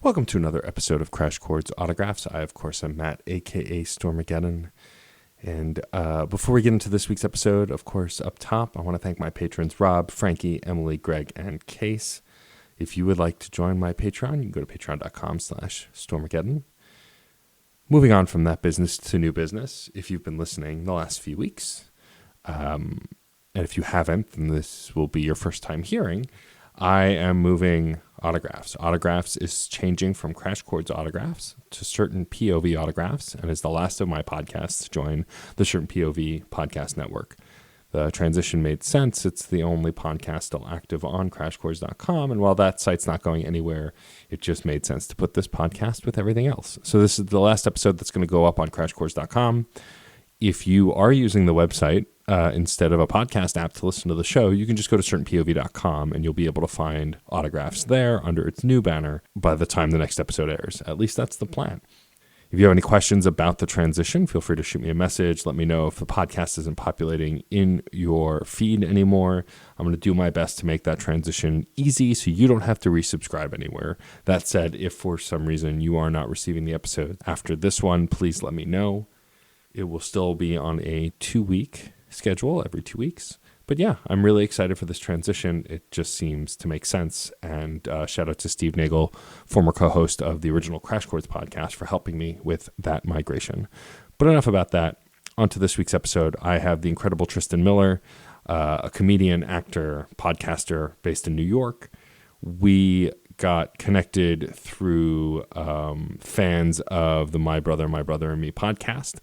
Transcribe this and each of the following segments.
Welcome to another episode of Crash Chords Autographs. I, of course, am Matt, a.k.a. Stormageddon. And before we get into this week's episode, of course, up top, I want to thank my patrons Rob, Frankie, Emily, Greg, and Case. If you would like to join my Patreon, you can go to patreon.com/Stormageddon. Moving on from that business to new business, if you've been listening the last few weeks, and if you haven't, then this will be your first time hearing, I am moving autographs. Autographs is changing from Crash Chords Autographs to Certain POV Autographs, and is the last of my podcasts to join the Certain POV podcast network. The transition made sense. It's the only podcast still active on crashchords.com, and while that site's not going anywhere, it just made sense to put this podcast with everything else. So this is the last episode that's going to go up on crashchords.com. If you are using the website instead of a podcast app to listen to the show, you can just go to certainpov.com and you'll be able to find autographs there under its new banner by the time the next episode airs. At least that's the plan. If you have any questions about the transition, feel free to shoot me a message. Let me know if the podcast isn't populating in your feed anymore. I'm going to do my best to make that transition easy so you don't have to resubscribe anywhere. That said, if for some reason you are not receiving the episode after this one, please let me know. It will still be on a 2-week schedule every 2 weeks. But yeah, I'm really excited for this transition. It just seems to make sense. And shout out to Steve Nagel, former co-host of the original Crash Chords podcast, for helping me with that migration. But enough about that. On to this week's episode. I have the incredible Tristan Miller, a comedian, actor, podcaster based in New York. We got connected through fans of the My Brother and Me podcast.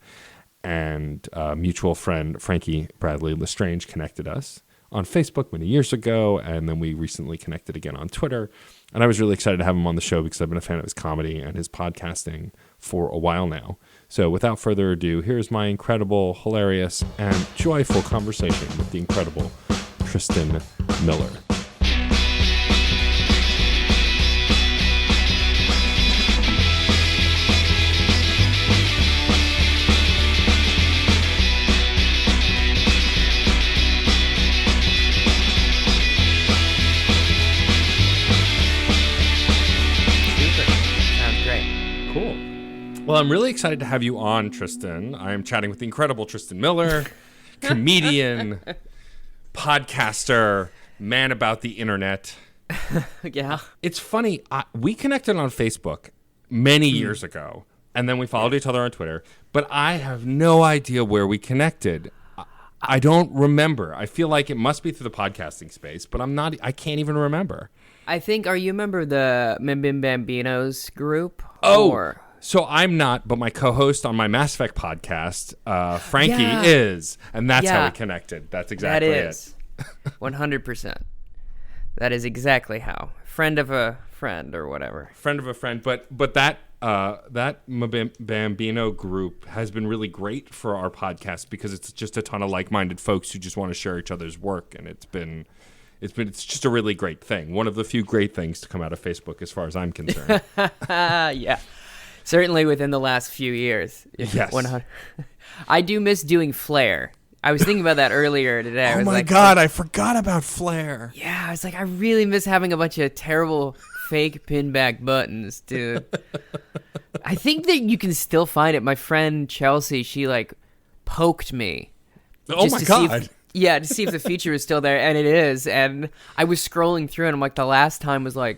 And mutual friend Frankie Bradley Lestrange connected us on Facebook many years ago, and then we recently connected again on Twitter. And I was really excited to have him on the show because I've been a fan of his comedy and his podcasting for a while now. So without further ado, here's my incredible, hilarious, and joyful conversation with the incredible Tristan Miller. Well, I'm really excited to have you on, Tristan. I am chatting with the incredible Tristan Miller, comedian, podcaster, man about the internet. Yeah. It's funny. We connected on Facebook many years ago, and then we followed each other on Twitter, but I have no idea where we connected. I don't remember. I feel like it must be through the podcasting space, but I can't even remember. I think, are you a member of the Bim Bambinos group? Oh, so I'm not, but my co-host on my Mass Effect podcast, Frankie, is. And that's how we connected. That's exactly it. 100%. That is exactly how. Friend of a friend or whatever. Friend of a friend. But that Bambino group has been really great for our podcast because it's just a ton of like-minded folks who just want to share each other's work. And it's just a really great thing. One of the few great things to come out of Facebook as far as I'm concerned. Yeah. Certainly within the last few years. Yes. 100. I do miss doing Flare. I was thinking about that earlier today. Oh my God, I forgot about Flare. Yeah, I was like, I really miss having a bunch of terrible fake pinback buttons, dude. I think that you can still find it. My friend Chelsea, she poked me. Oh my God. To see if the feature is still there, and it is. And I was scrolling through, and I'm like, the last time was I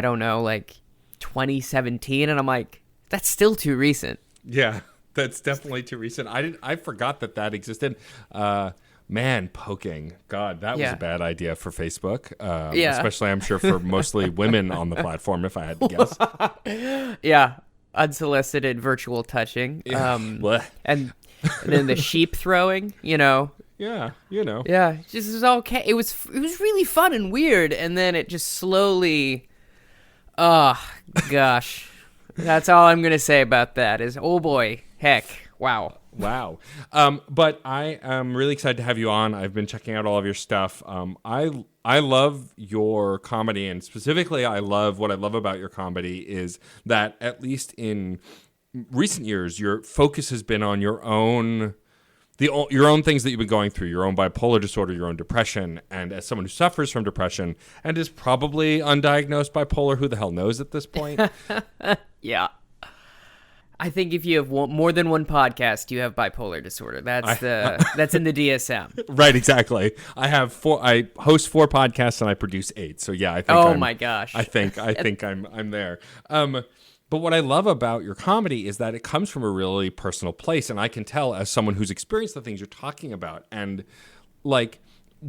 don't know, 2017, and I'm like, that's still too recent. Yeah, that's definitely too recent. I forgot that existed. Man, poking. God, that was a bad idea for Facebook. Especially, I'm sure, for mostly women on the platform, if I had to guess. Yeah, unsolicited virtual touching. And then the sheep throwing, Yeah, Yeah, it just was okay. It was really fun and weird, and then it just slowly. Oh, gosh. That's all I'm going to say about that is, oh boy, heck, wow. But I am really excited to have you on. I've been checking out all of your stuff. I love your comedy, and specifically what I love about your comedy is that, at least in recent years, your focus has been on your own your own things that you've been going through, your own bipolar disorder, your own depression, and as someone who suffers from depression and is probably undiagnosed bipolar, who the hell knows at this point? Yeah. I think if you have more than one podcast, you have bipolar disorder. That's in the DSM. Right, exactly. I host 4 podcasts and I produce 8. So yeah, I think. My gosh. I think I'm there. But what I love about your comedy is that it comes from a really personal place, and I can tell as someone who's experienced the things you're talking about. And like,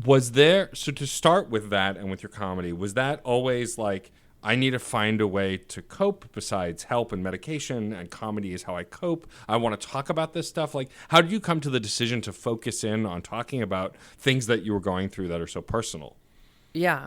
so to start with that and with your comedy, was that always like, I need to find a way to cope besides help and medication, and comedy is how I cope. I want to talk about this stuff. Like, how did you come to the decision to focus in on talking about things that you were going through that are so personal? Yeah.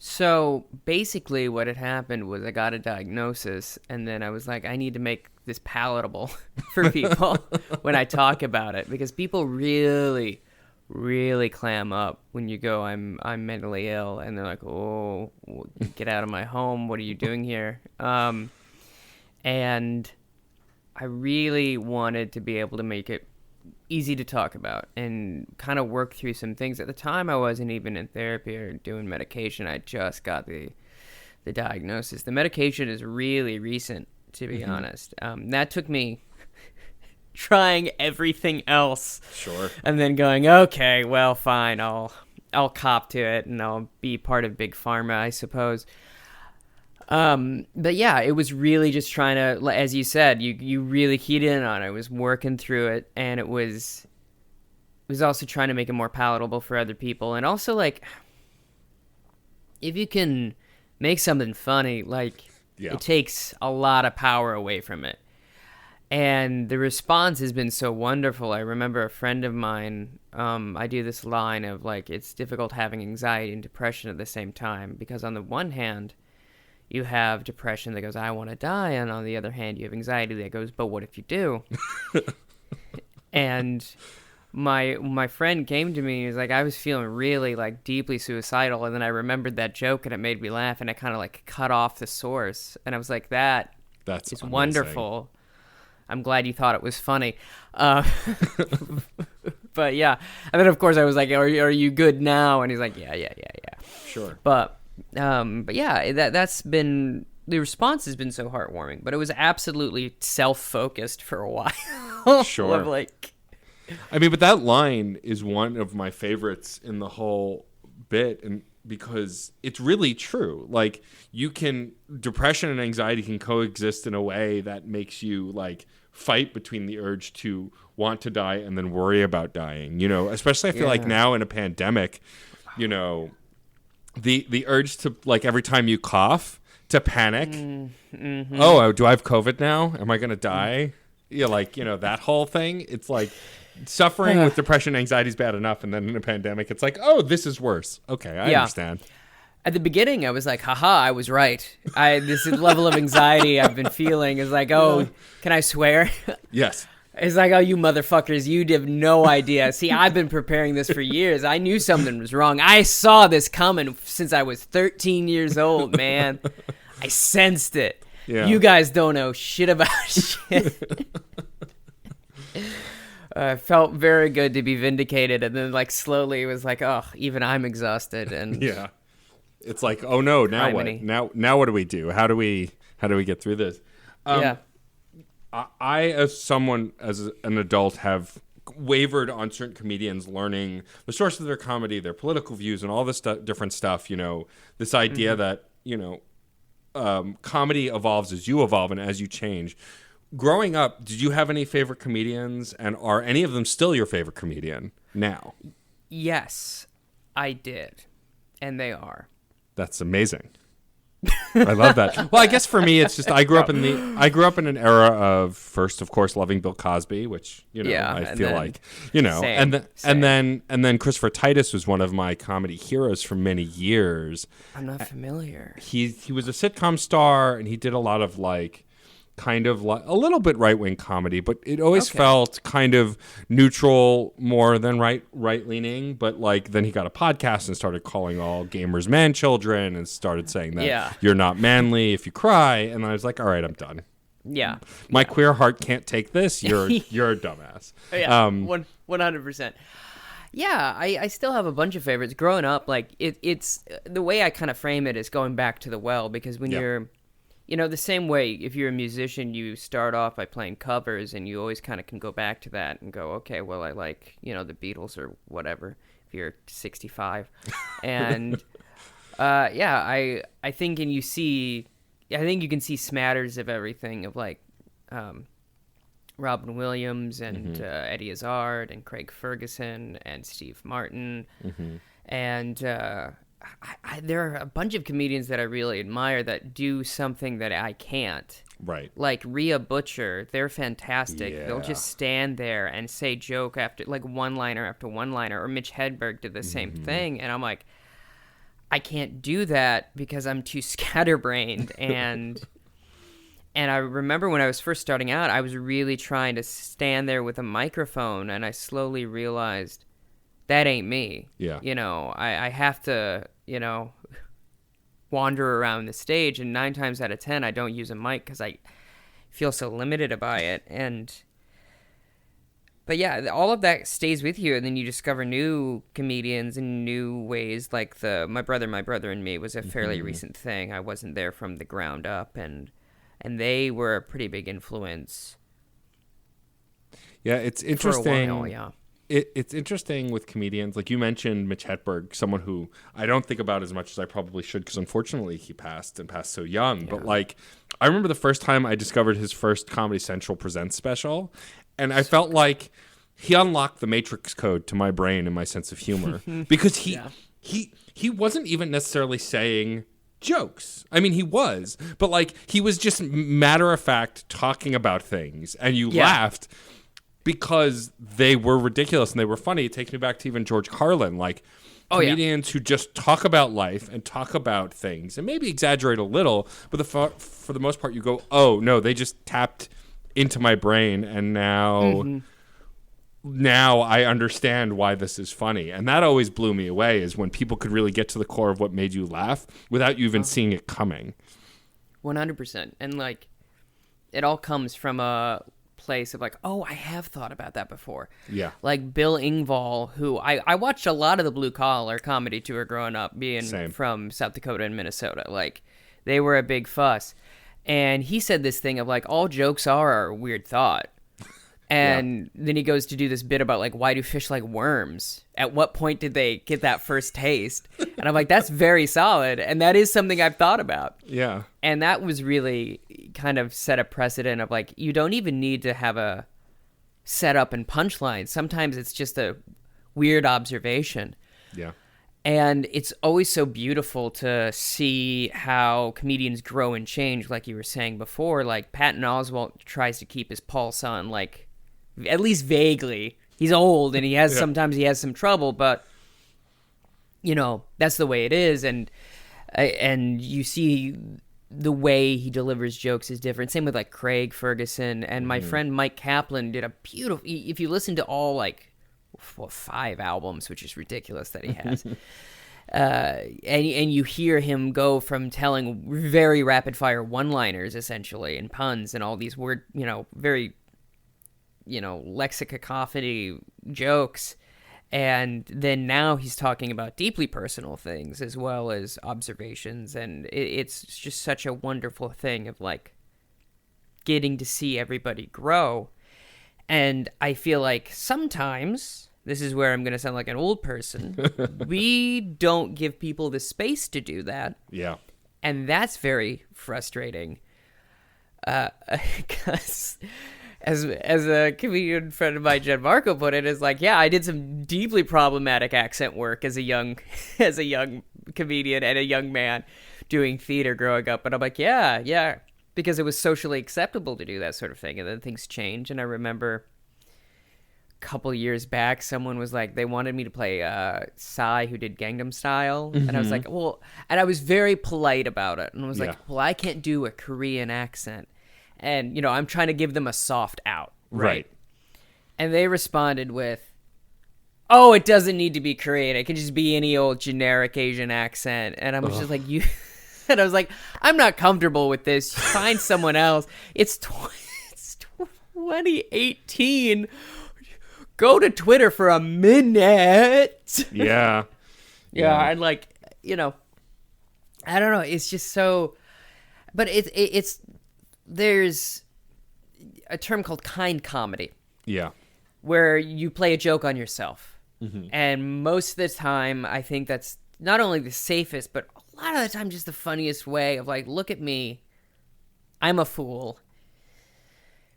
So basically what had happened was I got a diagnosis, and then I was like, I need to make this palatable for people when I talk about it, because people really, really clam up when you go, I'm mentally ill, and they're like, oh, get out of my home. What are you doing here? And I really wanted to be able to make it easy to talk about and kind of work through some things. At the time, I wasn't even in therapy or doing medication. I just got the diagnosis. The medication is really recent, to be honest. That took me trying everything else. Sure. And then going, okay, well, fine, I'll cop to it, and I'll be part of Big Pharma, I suppose. But yeah, it was really just trying to, as you said, you really keyed in on it. I was working through it, and it was also trying to make it more palatable for other people. And also, like, if you can make something funny, like, it takes a lot of power away from it. And the response has been so wonderful. I remember a friend of mine, I do this line of, like, it's difficult having anxiety and depression at the same time, because on the one hand, you have depression that goes, I want to die. And on the other hand, you have anxiety that goes, but what if you do? And my friend came to me and he was like, I was feeling really, like, deeply suicidal. And then I remembered that joke and it made me laugh, and I kind of, like, cut off the source. And I was like, that's amazing. Wonderful. I'm glad you thought it was funny. But yeah. And then, of course, I was like, are you good now? And he's like, yeah. Sure. But yeah, that's been, the response has been so heartwarming, but it was absolutely self-focused for a while. Sure. Like, I mean, but that line is one of my favorites in the whole bit, and because it's really true. Like, depression and anxiety can coexist in a way that makes you, like, fight between the urge to want to die and then worry about dying, especially I feel like now in a pandemic, the urge to, like, every time you cough, to panic. Mm-hmm. Oh, do I have COVID now? Am I going to die? Yeah, like, that whole thing. It's like suffering with depression and anxiety is bad enough, and then in a pandemic, it's like, oh, this is worse. Okay, I understand. At the beginning, I was like, haha, I was right. This level of anxiety I've been feeling is like, oh, can I swear? Yes. It's like, oh, you motherfuckers, you have no idea. See, I've been preparing this for years. I knew something was wrong. I saw this coming since I was 13 years old, man. I sensed it. Yeah. You guys don't know shit about shit. Felt very good to be vindicated. And then, like, slowly it was like, oh, even I'm exhausted. And yeah. It's like, oh no, now what? Now what do we do? How do we get through this? I, as an adult, have wavered on certain comedians learning the source of their comedy, their political views, and all this different stuff. This idea that comedy evolves as you evolve and as you change. Growing up, did you have any favorite comedians, and are any of them still your favorite comedian now? Yes, I did, and they are. That's amazing. I love that. Well, I guess for me, it's just I grew up in an era of, first, of course, loving Bill Cosby, which I feel like same. and then Christopher Titus was one of my comedy heroes for many years. I'm not familiar. He was a sitcom star, and he did a lot of, like, kind of like a little bit right-wing comedy, but it always felt kind of neutral more than right-leaning. But, like, then he got a podcast and started calling all gamers man children and started saying that you're not manly if you cry. And I was like, all right, I'm done. Yeah. My queer heart can't take this. You're a dumbass. Yeah, 100%. Yeah, I still have a bunch of favorites. Growing up, like it's the way I kind of frame it is going back to the well, because when you're, the same way, if you're a musician, you start off by playing covers, and you always kind of can go back to that and go, okay, well, I like, the Beatles or whatever, if you're 65. And I think, and I think you can see smatters of everything, of like Robin Williams and Eddie Izzard and Craig Ferguson and Steve Martin. And there are a bunch of comedians that I really admire that do something that I can't. Right. Like Rhea Butcher, they're fantastic. Yeah. They'll just stand there and say joke after, like, one-liner after one-liner. Or Mitch Hedberg did the same thing. And I'm like, I can't do that because I'm too scatterbrained. And I remember when I was first starting out, I was really trying to stand there with a microphone, and I slowly realized that ain't me. Yeah. I have to, wander around the stage, and 9 times out of 10, I don't use a mic because I feel so limited by it. But yeah, all of that stays with you, and then you discover new comedians in new ways. Like My Brother and Me was a fairly recent thing. I wasn't there from the ground up, and they were a pretty big influence. Yeah, it's interesting. For a while, yeah. It's interesting with comedians. Like you mentioned Mitch Hedberg, someone who I don't think about as much as I probably should, because unfortunately he passed so young. Yeah. But like, I remember the first time I discovered his first Comedy Central Presents special, and I felt like he unlocked the Matrix code to my brain and my sense of humor, because he wasn't even necessarily saying jokes. I mean, he was, but like he was just matter of fact talking about things, and you laughed because they were ridiculous and they were funny. It takes me back to even George Carlin, like comedians who just talk about life and talk about things and maybe exaggerate a little, but for the most part you go, oh no, they just tapped into my brain, and now I understand why this is funny. And that always blew me away, is when people could really get to the core of what made you laugh without you even seeing it coming. 100%. And like, it all comes from a place of like, oh, I have thought about that before. Yeah. Like Bill Engvall, who I watched a lot of the Blue Collar Comedy Tour growing up, being from South Dakota and Minnesota. Like, they were a big fuss. And he said this thing of like, all jokes are a weird thought. And then he goes to do this bit about like, why do fish like worms? At what point did they get that first taste? And I'm like, that's very solid. And that is something I've thought about. Yeah. And that was really kind of set a precedent of like, you don't even need to have a setup and punchline. Sometimes it's just a weird observation. Yeah. And it's always so beautiful to see how comedians grow and change, like you were saying before. Like Patton Oswalt tries to keep his pulse on, like, at least vaguely. He's old and he has sometimes he has some trouble, but that's the way it is. And you see the way he delivers jokes is different. Same with like Craig Ferguson, and my friend Mike Kaplan did a beautiful. If you listen to all like 5 albums, which is ridiculous that he has. And you hear him go from telling very rapid fire one-liners essentially and puns and all these word, very, lexicocacophony jokes. And then now he's talking about deeply personal things as well as observations. And it's just such a wonderful thing of like getting to see everybody grow. And I feel like sometimes, this is where I'm going to sound like an old person, we don't give people the space to do that. Yeah. And that's very frustrating. Because as a comedian friend of mine, Gianmarco, put it, is like, yeah, I did some deeply problematic accent work as a young comedian and a young man doing theater growing up. But I'm like, yeah, because it was socially acceptable to do that sort of thing. And then things change. And I remember couple years back, someone was like, they wanted me to play Psy, who did Gangnam Style. And I was like, well, and I was very polite about it. And I was like, well, I can't do a Korean accent. And, I'm trying to give them a soft out. Right. And they responded with, oh, it doesn't need to be Korean. It can just be any old generic Asian accent. And I'm just like, And I was like, I'm not comfortable with this. Find someone else. It's 2018. Go to Twitter for a minute. Yeah. Yeah, and like, I don't know. It's just so, but it's there's a term called kind comedy. Yeah. Where you play a joke on yourself. Mm-hmm. And most of the time, I think that's not only the safest, but a lot of the time just the funniest way of like, look at me. I'm a fool.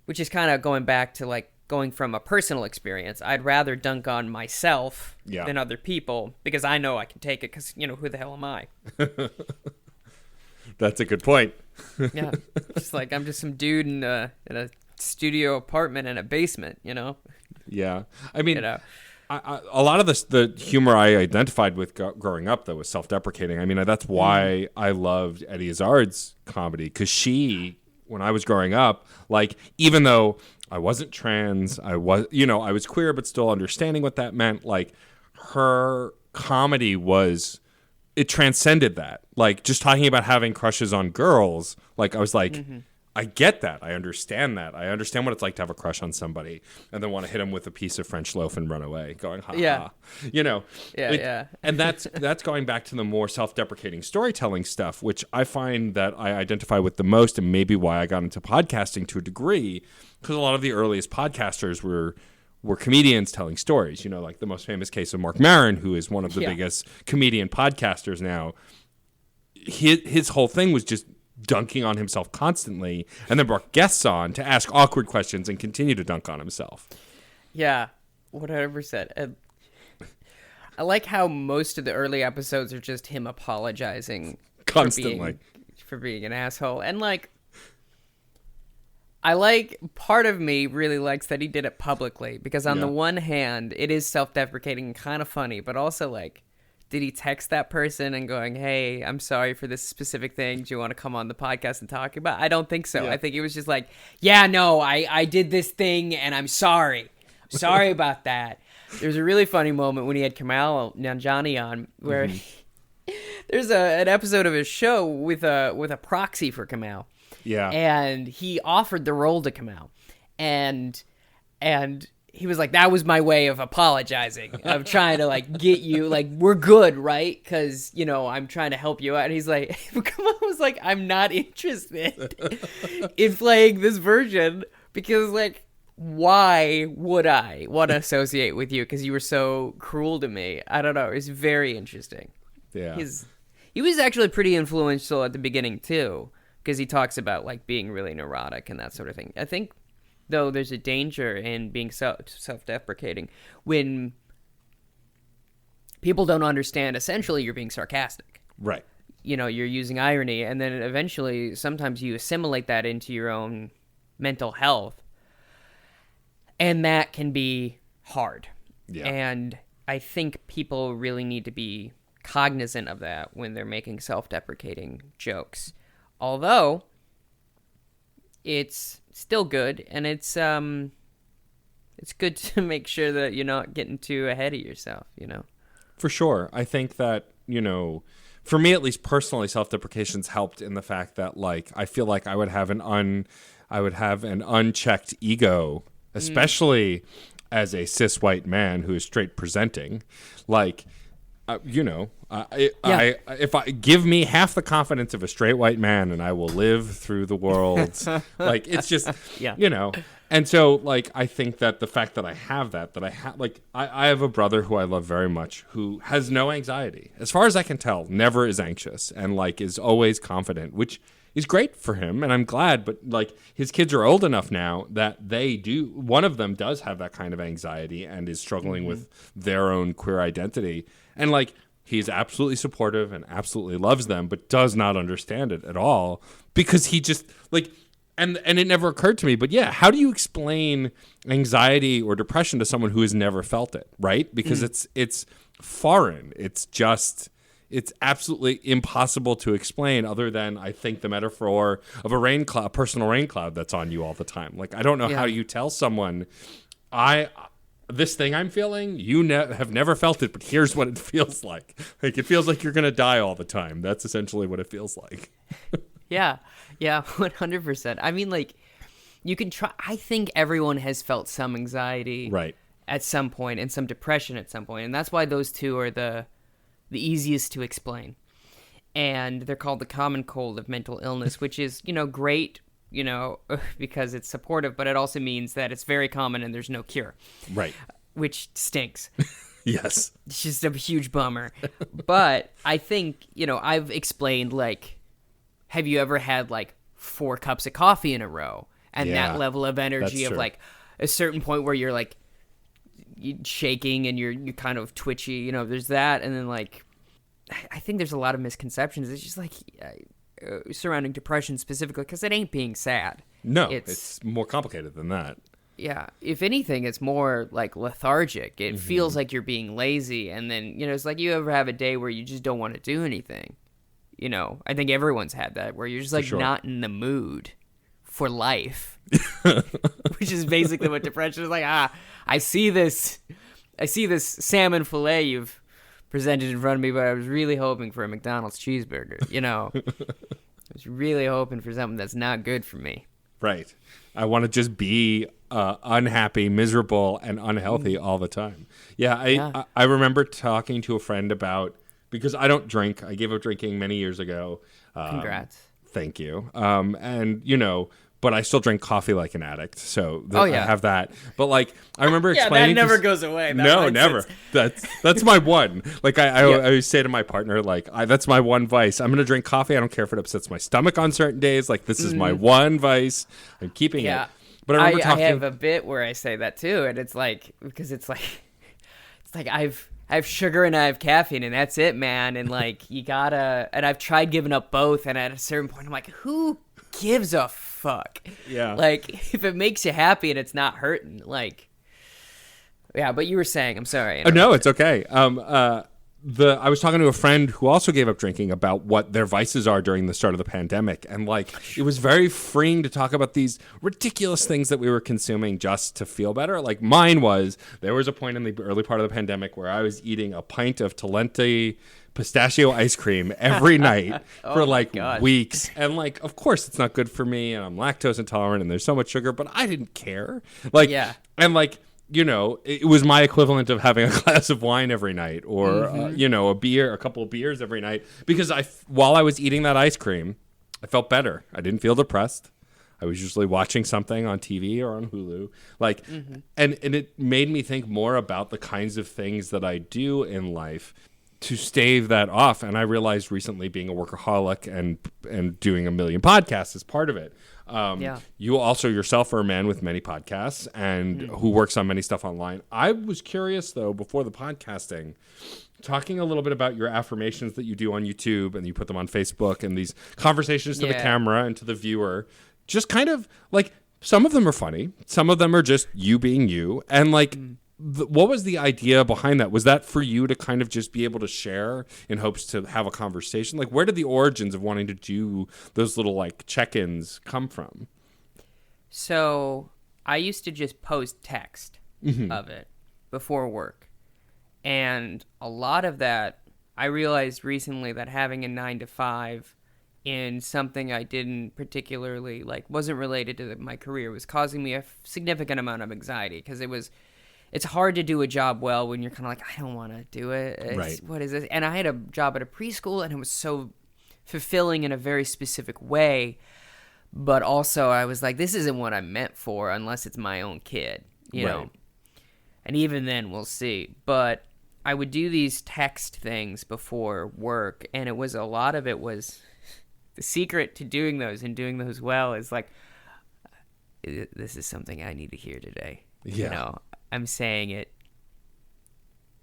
Which is kind of going back to like going from a personal experience. I'd rather dunk on myself than other people because I know I can take it because, who the hell am I? That's a good point. Yeah. Just like I'm just some dude in a studio apartment in a basement, Yeah. I mean, a lot of the humor I identified with growing up, though, was self-deprecating. I mean, that's why I loved Eddie Izzard's comedy, because when I was growing up, like, even though I wasn't trans, I was queer, but still understanding what that meant, like, her comedy it transcended that. Like, just talking about having crushes on girls, like, I was like, I get that. I understand that. I understand what it's like to have a crush on somebody and then want to hit them with a piece of French loaf and run away, going, ha ha. Yeah. And that's going back to the more self-deprecating storytelling stuff, which I find that I identify with the most, and maybe why I got into podcasting to a degree, because a lot of the earliest podcasters were comedians telling stories. Like the most famous case of Mark Maron, who is one of the biggest comedian podcasters now. His whole thing was just dunking on himself constantly, and then brought guests on to ask awkward questions and continue to dunk on himself. Yeah, 100%. I like how most of the early episodes are just him apologizing constantly for being an asshole. And like, I like, part of me really likes that he did it publicly, because on the one hand, it is self-deprecating and kind of funny, but also like, did he text that person and going, hey, I'm sorry for this specific thing. Do you want to come on the podcast and talk about it? I don't think so. Yeah. I think he was just like, yeah, no, I did this thing and I'm sorry. Sorry about that. There's a really funny moment when he had Kamal Nanjiani on where there's an episode of his show with a proxy for Kamal. Yeah. And he offered the role to Kamal. And he was like, that was my way of apologizing, of trying to like get you, like, we're good, right? Because, I'm trying to help you out. And he's like, Kamal was like, I'm not interested in playing this version because, like, why would I want to associate with you? Because you were so cruel to me. I don't know. It's very interesting. Yeah. He was actually pretty influential at the beginning, too, because he talks about, like, being really neurotic and that sort of thing. I think, though, there's a danger in being self-deprecating when people don't understand, essentially, you're being sarcastic. Right. You're using irony, and then eventually, sometimes you assimilate that into your own mental health, and that can be hard. Yeah. And I think people really need to be cognizant of that when they're making self-deprecating jokes. Although it's still good, and it's good to make sure that you're not getting too ahead of yourself, For sure. I think that, for me at least personally, self-deprecation's helped in the fact that, like, I feel like I would have an unchecked ego, especially as a cis white man who is straight presenting, like, if I give me half the confidence of a straight white man, and I will live through the world. Like, it's just, And so, like, I think that the fact that I have I have a brother who I love very much who has no anxiety, as far as I can tell, never is anxious, and like is always confident, which is great for him, and I'm glad. But like, his kids are old enough now that one of them does have that kind of anxiety and is struggling with their own queer identity. And like, he's absolutely supportive and absolutely loves them, but does not understand it at all, because he just like, and it never occurred to me, but yeah, how do you explain anxiety or depression to someone who has never felt it, right? Because it's foreign. It's absolutely impossible to explain, other than, I think, the metaphor of a personal rain cloud that's on you all the time. Like, I don't know how you tell someone, this thing I'm feeling, you have never felt it, but here's what it feels like. Like, it feels like you're going to die all the time. That's essentially what it feels like. Yeah, 100%. I mean, like, you can try. I think everyone has felt some anxiety Right. at some point and some depression at some point, and that's why those two are the easiest to explain. And they're called the common cold of mental illness, which is, great, because it's supportive, but it also means that it's very common and there's no cure. Right. Which stinks. Yes. It's just a huge bummer. But I think, I've explained, like, have you ever had, like, 4 cups of coffee in a row? And that level of energy of, like, a certain point where you're, like, shaking and you're kind of twitchy, there's that. And then, like, I think there's a lot of misconceptions. It's just, like, surrounding depression specifically, because it ain't being sad. No, it's more complicated than that. Yeah. If anything, it's more, like, lethargic. It feels like you're being lazy. And then, it's like you ever have a day where you just don't want to do anything. I think everyone's had that, where you're just, like, not in the mood for life, which is basically what depression is like. I see this salmon fillet you've presented in front of me, but I was really hoping for a McDonald's cheeseburger. I was really hoping for something that's not good for me. Right. I want to just be unhappy, miserable, and unhealthy all the time. Yeah, I remember talking to a friend about, because I don't drink. I gave up drinking many years ago. Congrats. Thank you. And, but I still drink coffie like an addict. So I have that. But, like, I remember explaining. That never goes away. No, never. That's my one. Like, I always say to my partner, like, that's my one vice. I'm going to drink coffee. I don't care if it upsets my stomach on certain days. Like, this is my one vice. I'm keeping it. But I remember talking. I have a bit where I say that too. And it's like, because it's like I have sugar and I have caffeine, and that's it, man. And, like, you gotta, and I've tried giving up both. And at a certain point, I'm like, who gives a fuck? Yeah. Like, if it makes you happy and it's not hurting, like, yeah. But you were saying, I'm sorry. No, it's okay. I was talking to a friend who also gave up drinking about what their vices are during the start of the pandemic. And, like, it was very freeing to talk about these ridiculous things that we were consuming just to feel better. Like, mine was, there was a point in the early part of the pandemic where I was eating a pint of Talenti pistachio ice cream every night for weeks. And, like, of course it's not good for me, and I'm lactose intolerant and there's so much sugar, but I didn't care. Like, and, like, it was my equivalent of having a glass of wine every night, or, a couple of beers every night, because while I was eating that ice cream, I felt better. I didn't feel depressed. I was usually watching something on TV or on Hulu. Like, and it made me think more about the kinds of things that I do in life to stave that off. And I realized recently, being a workaholic and doing a million podcasts is part of it. You also yourself are a man with many podcasts and who works on many stuff online. I was curious, though, before the podcasting, talking a little bit about your affirmations that you do on YouTube and you put them on Facebook, and these conversations to the camera and to the viewer. Just kind of, like, some of them are funny. Some of them are just you being you. And, like, what was the idea behind that? Was that for you to kind of just be able to share in hopes to have a conversation? Like, where did the origins of wanting to do those little, like, check-ins come from? So I used to just post text of it before work. And a lot of that, I realized recently that having a 9-to-5 in something I didn't particularly, like, wasn't related to my career, was causing me a significant amount of anxiety, because it's hard to do a job well when you're kind of like, I don't want to do it. Right. What is this? And I had a job at a preschool, and it was so fulfilling in a very specific way. But also I was like, this isn't what I'm meant for unless it's my own kid, you know? And even then we'll see. But I would do these text things before work, and a lot of it was the secret to doing those and doing those well is like, this is something I need to hear today. Yeah. I'm saying it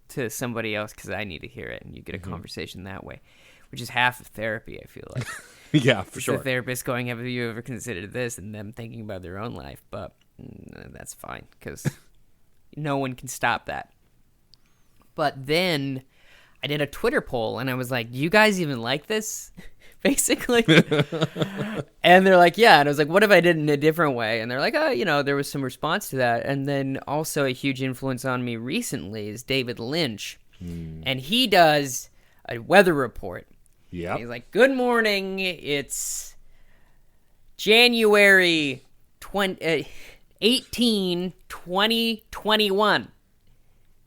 to somebody else because I need to hear it, and you get a conversation that way, which is half of therapy, I feel like. Yeah, for sure. The therapist going, have you ever considered this, and them thinking about their own life, but that's fine, because no one can stop that. But then I did a Twitter poll, and I was like, do you guys even like this? basically. And they're like, yeah. And I was like, what if I did it in a different way? And they're like, oh, there was some response to that. And then also a huge influence on me recently is David Lynch. And he does a weather report. Yeah. He's like, good morning. It's January 18, 2021.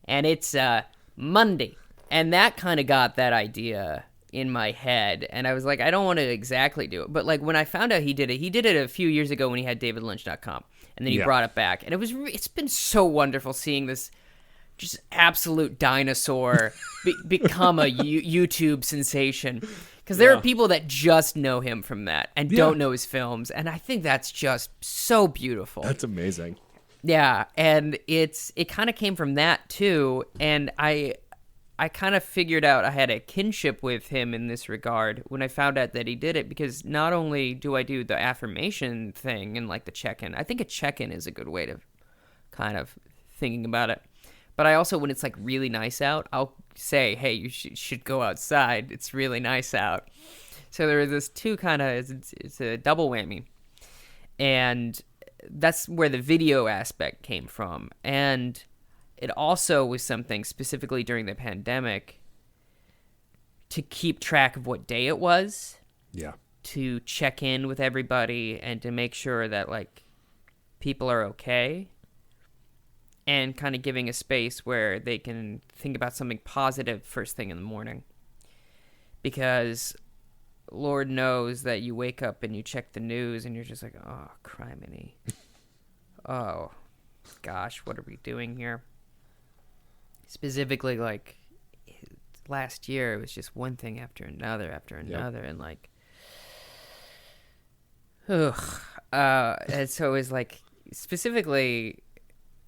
And it's Monday. And that kind of got that idea in my head. And I was like, I don't want to exactly do it. But like when I found out he did it a few years ago when he had davidlynch.com. And then he brought it back. And it's been so wonderful seeing this just absolute dinosaur become a YouTube sensation. Because there are people that just know him from that and don't know his films. And I think that's just so beautiful. That's amazing. Yeah, and it kind of came from that too, and I kind of figured out I had a kinship with him in this regard when I found out that he did it, because not only do I do the affirmation thing and like the check-in, I think a check-in is a good way to kind of thinking about it, but I also, when it's like really nice out, I'll say, hey, you should go outside, it's really nice out. So there was this two kind of, it's a double whammy, and that's where the video aspect came from. And it also was something specifically during the pandemic to keep track of what day it was. Yeah. To check in with everybody and to make sure that like people are okay, and kind of giving a space where they can think about something positive first thing in the morning. Because Lord knows that you wake up and you check the news and you're just like, oh, criminy. Oh, gosh, what are we doing here? Specifically, like, last year, it was just one thing after another, and like, ugh. And so it was like, specifically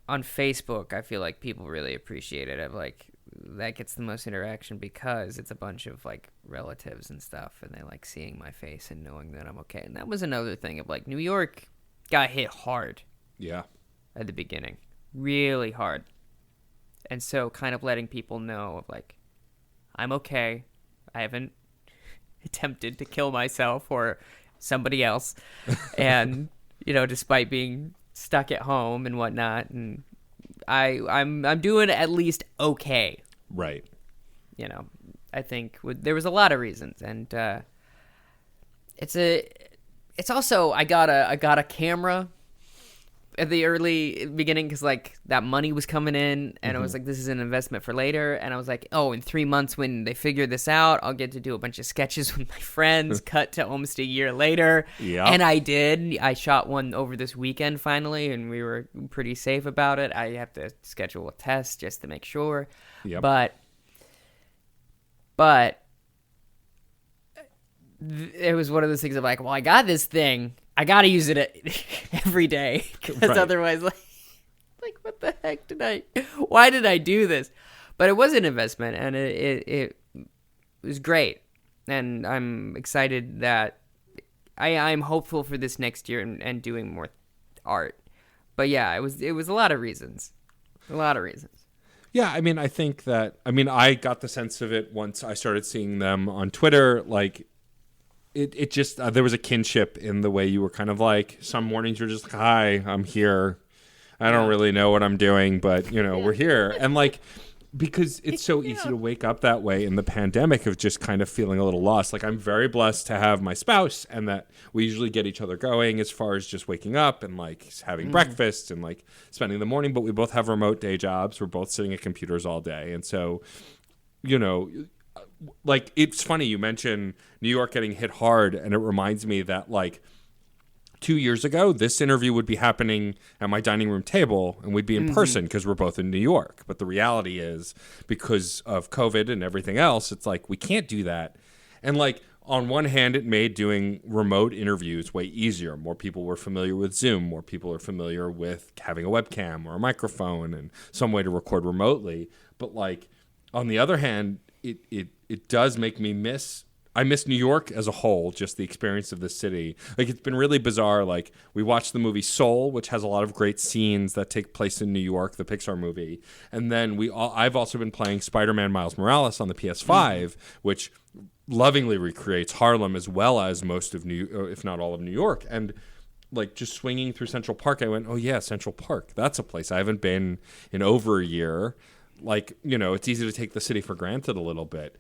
on Facebook, I feel like people really appreciate it. I'm like, that gets the most interaction because it's a bunch of like relatives and stuff, and they like seeing my face and knowing that I'm okay. And that was another thing of like, New York got hit hard. Yeah. At the beginning, really hard. And so kind of letting people know of like, I'm okay. I haven't attempted to kill myself or somebody else. And, despite being stuck at home and whatnot, and I'm doing at least okay. Right. I think there was a lot of reasons, and it's also I got a camera at the early beginning because like that money was coming in, and I was like, this is an investment for later. And I was like, oh, in 3 months when they figure this out, I'll get to do a bunch of sketches with my friends. Cut to almost a year later. Yeah. And I did. I shot one over this weekend finally, and we were pretty safe about it. I have to schedule a test just to make sure. Yep. But it was one of those things of like, well, I got this thing, I got to use it every day, because otherwise, like, what the heck why did I do this? But it was an investment, and it was great, and I'm excited that I'm hopeful for this next year and doing more art. But yeah, it was a lot of reasons. Yeah, I mean, I think that, I got the sense of it once I started seeing them on Twitter. Like, it just, there was a kinship in the way you were kind of like, some mornings you're just like, hi, I'm here. I don't really know what I'm doing, but, we're here. And like, because it's so easy to wake up that way in the pandemic of just kind of feeling a little lost. Like, I'm very blessed to have my spouse, and that we usually get each other going as far as just waking up and like having breakfast and like spending the morning. But we both have remote day jobs. We're both sitting at computers all day. And so, like, it's funny you mention New York getting hit hard, and it reminds me that like 2 years ago, this interview would be happening at my dining room table, and we'd be in person because we're both in New York. But the reality is, because of COVID and everything else, it's like we can't do that. And like, on one hand, it made doing remote interviews way easier. More people were familiar with Zoom. More people are familiar with having a webcam or a microphone and some way to record remotely. But like, on the other hand, it does make me miss I miss New York as a whole, just the experience of the city. Like, it's been really bizarre. Like, we watched the movie Soul, which has a lot of great scenes that take place in New York, the Pixar movie. And then I've also been playing Spider-Man Miles Morales on the PS5, which lovingly recreates Harlem as well as most of if not all of New York. And like, just swinging through Central Park, I went, oh yeah, Central Park. That's a place I haven't been in over a year. Like, it's easy to take the city for granted a little bit.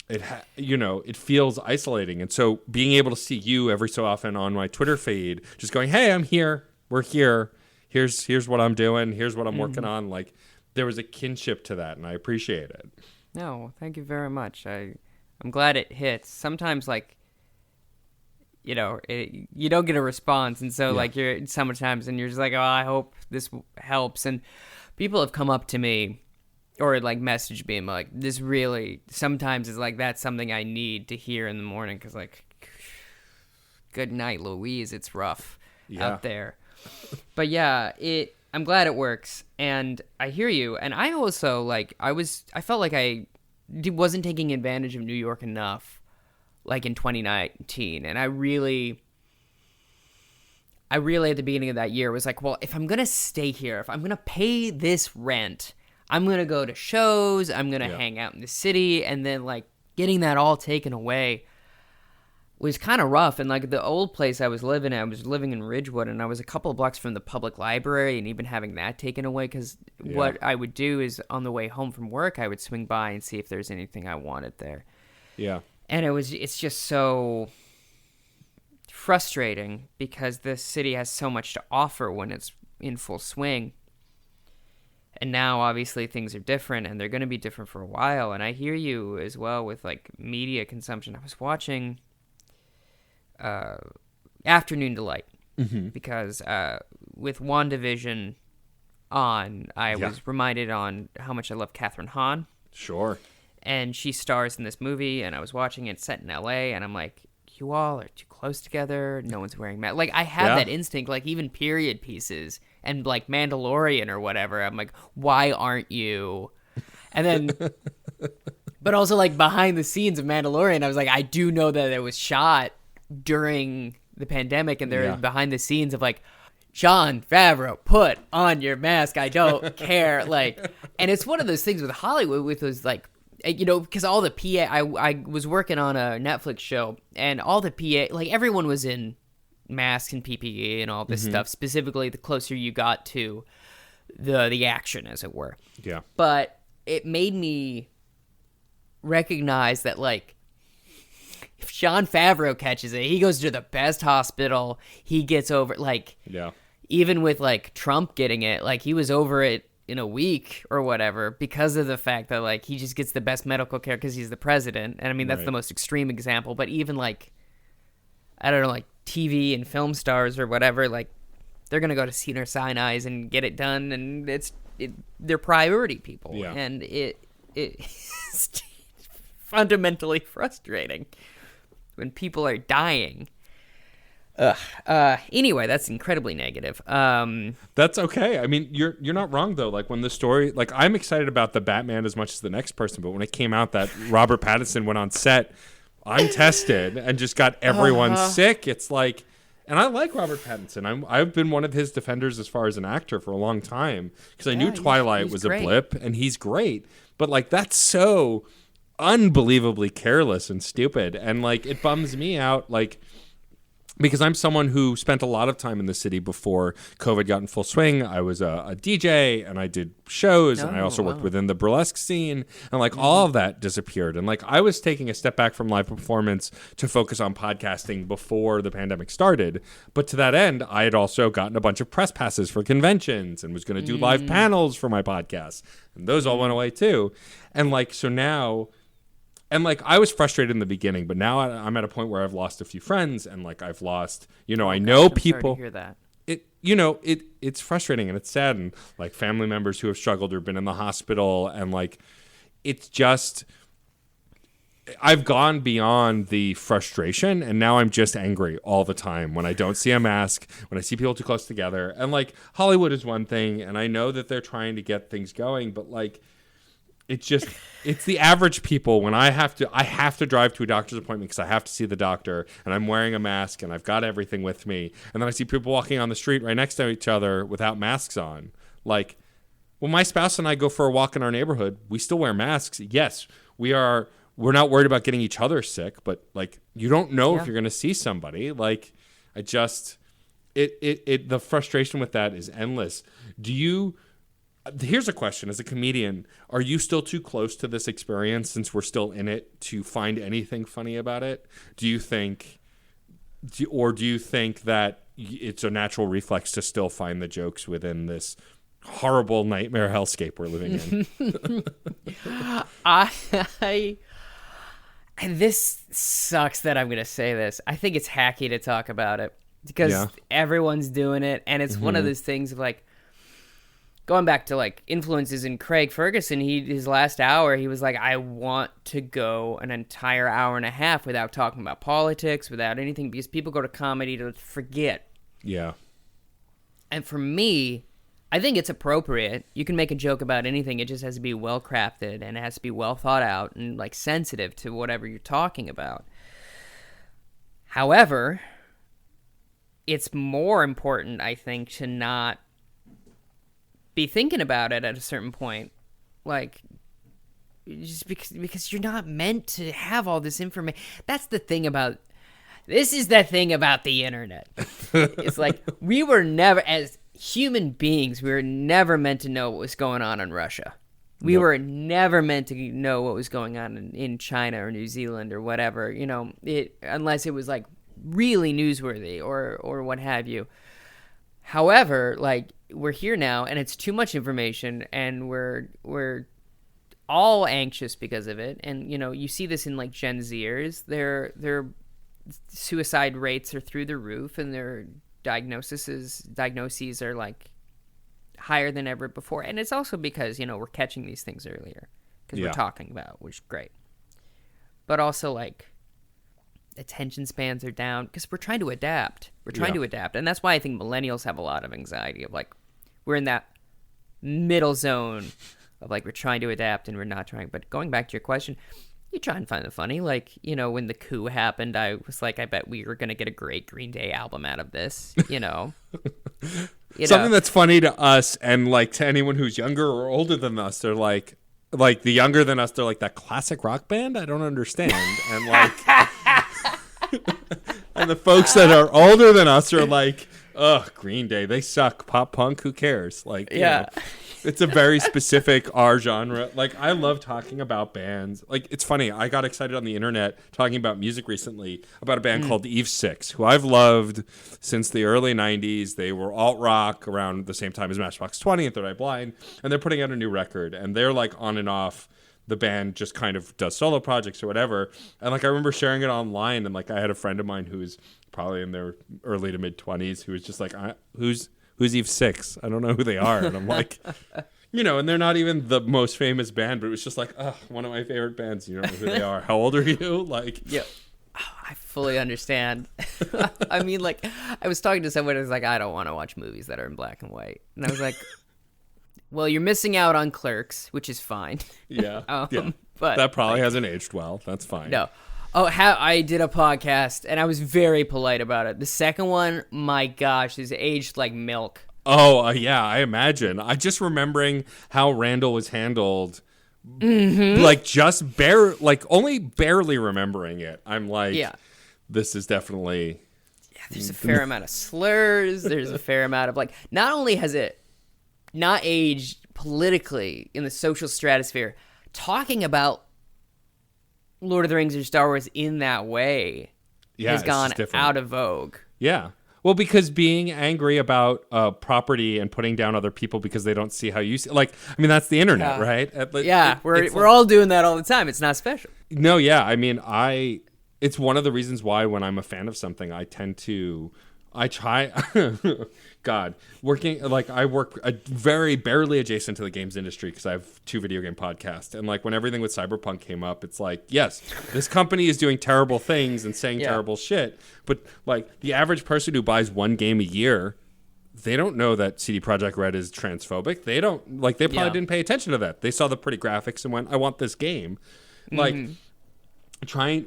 It feels isolating. And so being able to see you every so often on my Twitter feed, just going, hey, I'm here. We're here. Here's what I'm doing. Here's what I'm working on. Like, there was a kinship to that, and I appreciate it. No, thank you very much. I'm glad it hits. Sometimes, like, you don't get a response. And so, like, you're sometimes, and you're just like, oh, I hope this helps. And people have come up to me or like message me, like, this really sometimes is like, that's something I need to hear in the morning, because like, good night, Louise, it's rough out there. But yeah, I'm glad it works, and I hear you. And I also, like, I felt like I wasn't taking advantage of New York enough, like in 2019. And I really at the beginning of that year was like, well, if I'm gonna stay here, if I'm gonna pay this rent, I'm going to go to shows, I'm going to hang out in the city, and then, like, getting that all taken away was kind of rough. And, like, the old place I was living in Ridgewood, and I was a couple of blocks from the public library, and even having that taken away, because what I would do is, on the way home from work, I would swing by and see if there's anything I wanted there. Yeah. And it's just so frustrating, because the city has so much to offer when it's in full swing. And now, obviously, things are different, and they're going to be different for a while. And I hear you as well with, like, media consumption. I was watching Afternoon Delight, because with WandaVision on, I was reminded on how much I love Kathryn Hahn. Sure. And she stars in this movie, and I was watching it set in L.A., and I'm like, you all are too close together. No one's wearing masks. Like, I have that instinct, like, even period pieces and, like, Mandalorian or whatever. I'm like, why aren't you? And then, but also, like, behind the scenes of Mandalorian, I was like, I do know that it was shot during the pandemic, and they're behind the scenes of, like, Jon Favreau, put on your mask. I don't care. Like, and it's one of those things with Hollywood, with those, like, because all the PA, I was working on a Netflix show, and all the PA, like, everyone was in masks and PPE and all this stuff, specifically the closer you got to the action, as it were. Yeah. But it made me recognize that, like, if Jon Favreau catches it, he goes to the best hospital, he gets over, like, even with, like, Trump getting it, like, he was over it in a week or whatever, because of the fact that, like, he just gets the best medical care because he's the president. And I mean, that's the most extreme example, but even, like, I don't know, like, TV and film stars or whatever, like, they're gonna go to Cedars-Sinai and get it done, and they're priority people. And it's fundamentally frustrating when people are dying. Anyway, that's incredibly negative. That's okay. I mean, you're not wrong, though. Like, when the story, like, I'm excited about the Batman as much as the next person, but when it came out that Robert Pattinson went on set untested and just got everyone sick, it's like, and I like Robert Pattinson. I've been one of his defenders as far as an actor for a long time, because I knew Twilight was great. A blip, and he's great. But, like, that's so unbelievably careless and stupid, and, like, it bums me out, like, because I'm someone who spent a lot of time in the city before COVID got in full swing. I was a DJ, and I did shows, and I also worked within the burlesque scene, and, like, all of that disappeared. And, like, I was taking a step back from live performance to focus on podcasting before the pandemic started. But to that end, I had also gotten a bunch of press passes for conventions and was going to do live panels for my podcast, and those all went away too. And, like, so now... And, like, I was frustrated in the beginning, but now I'm at a point where I've lost a few friends, and, like, I've lost, I know people. I'm sorry to hear that. It's frustrating, and it's sad, and, like, family members who have struggled or been in the hospital, and, like, it's just, I've gone beyond the frustration, and now I'm just angry all the time when I don't see a mask, when I see people too close together. And, like, Hollywood is one thing, and I know that they're trying to get things going, but, like, it's the average people. When I have to drive to a doctor's appointment because I have to see the doctor, and I'm wearing a mask and I've got everything with me, and then I see people walking on the street right next to each other without masks on. Like, when my spouse and I go for a walk in our neighborhood, we still wear masks. Yes, we're not worried about getting each other sick, but like, you don't know if you're going to see somebody. Like, the frustration with that is endless. Here's a question. As a comedian, are you still too close to this experience, since we're still in it, to find anything funny about it? Do you think that it's a natural reflex to still find the jokes within this horrible nightmare hellscape we're living in? This sucks that I'm going to say this. I think it's hacky to talk about it because everyone's doing it. And it's one of those things of like, going back to like influences in Craig Ferguson, his last hour, he was like, I want to go an entire hour and a half without talking about politics, without anything, because people go to comedy to forget. Yeah. And for me, I think it's appropriate. You can make a joke about anything. It just has to be well crafted and it has to be well thought out and like sensitive to whatever you're talking about. However, it's more important, I think, to not be thinking about it at a certain point, like, just because you're not meant to have all this information. That's the thing about this is the thing about the internet. It's like, we were never, as human beings, we were never meant to know what was going on in Russia. We were never meant to know what was going on in China or New Zealand or whatever, unless it was like really newsworthy or what have you. However, like, we're here now and it's too much information and we're all anxious because of it. And, you see this in like Gen Zers, their suicide rates are through the roof and their diagnoses are like higher than ever before. And it's also because, we're catching these things earlier because we're talking about, which is great. But also like attention spans are down because we're trying to adapt. And that's why I think millennials have a lot of anxiety of like, we're in that middle zone of like, we're trying to adapt and we're not trying. But going back to your question, you try and find it funny. Like, when the coup happened, I was like, I bet we were going to get a great Green Day album out of this, Something that's funny to us and like to anyone who's younger or older than us, they're like the younger than us, they're like, that classic rock band? I don't understand. And like, and the folks that are older than us are like, ugh, Green Day, they suck. Pop punk, who cares? Like, it's a very specific our genre. Like, I love talking about bands. Like, it's funny. I got excited on the internet talking about music recently about a band called Eve 6, who I've loved since the early 90s. They were alt rock around the same time as Matchbox 20 and Third Eye Blind, and they're putting out a new record. And they're like on and off. The band just kind of does solo projects or whatever. And like, I remember sharing it online, and like, I had a friend of mine who's probably in their early to mid 20s who was just like, who's Eve 6? I don't know who they are. And I'm like, and they're not even the most famous band, but it was just like, one of my favorite bands. You don't know who they are. How old are you? Like, yeah. I fully understand. I mean, like, I was talking to someone who was like, I don't want to watch movies that are in black and white. And I was like, well, you're missing out on Clerks, which is fine. Yeah. But that probably hasn't aged well. That's fine. No. Oh, I did a podcast, and I was very polite about it. The second one, my gosh, is aged like milk. Oh, yeah, I imagine. I just remembering how Randall was handled, like only barely remembering it. I'm like, this is definitely... Yeah, there's a fair amount of slurs. There's a fair amount of, like, not only has it not aged politically in the social stratosphere, talking about Lord of the Rings or Star Wars in that way has gone out of vogue. Yeah. Well, because being angry about property and putting down other people because they don't see how you see, like, I mean, that's the internet, right? We're all doing that all the time. It's not special. No, yeah. I mean, it's one of the reasons why when I'm a fan of something, I try, God, I work very barely adjacent to the games industry because I have 2 video game podcasts. And like, when everything with Cyberpunk came up, it's like, yes, this company is doing terrible things and saying terrible shit. But like, the average person who buys 1 game a year, they don't know that CD Projekt Red is transphobic. They don't like. They probably didn't pay attention to that. They saw the pretty graphics and went, "I want this game." Like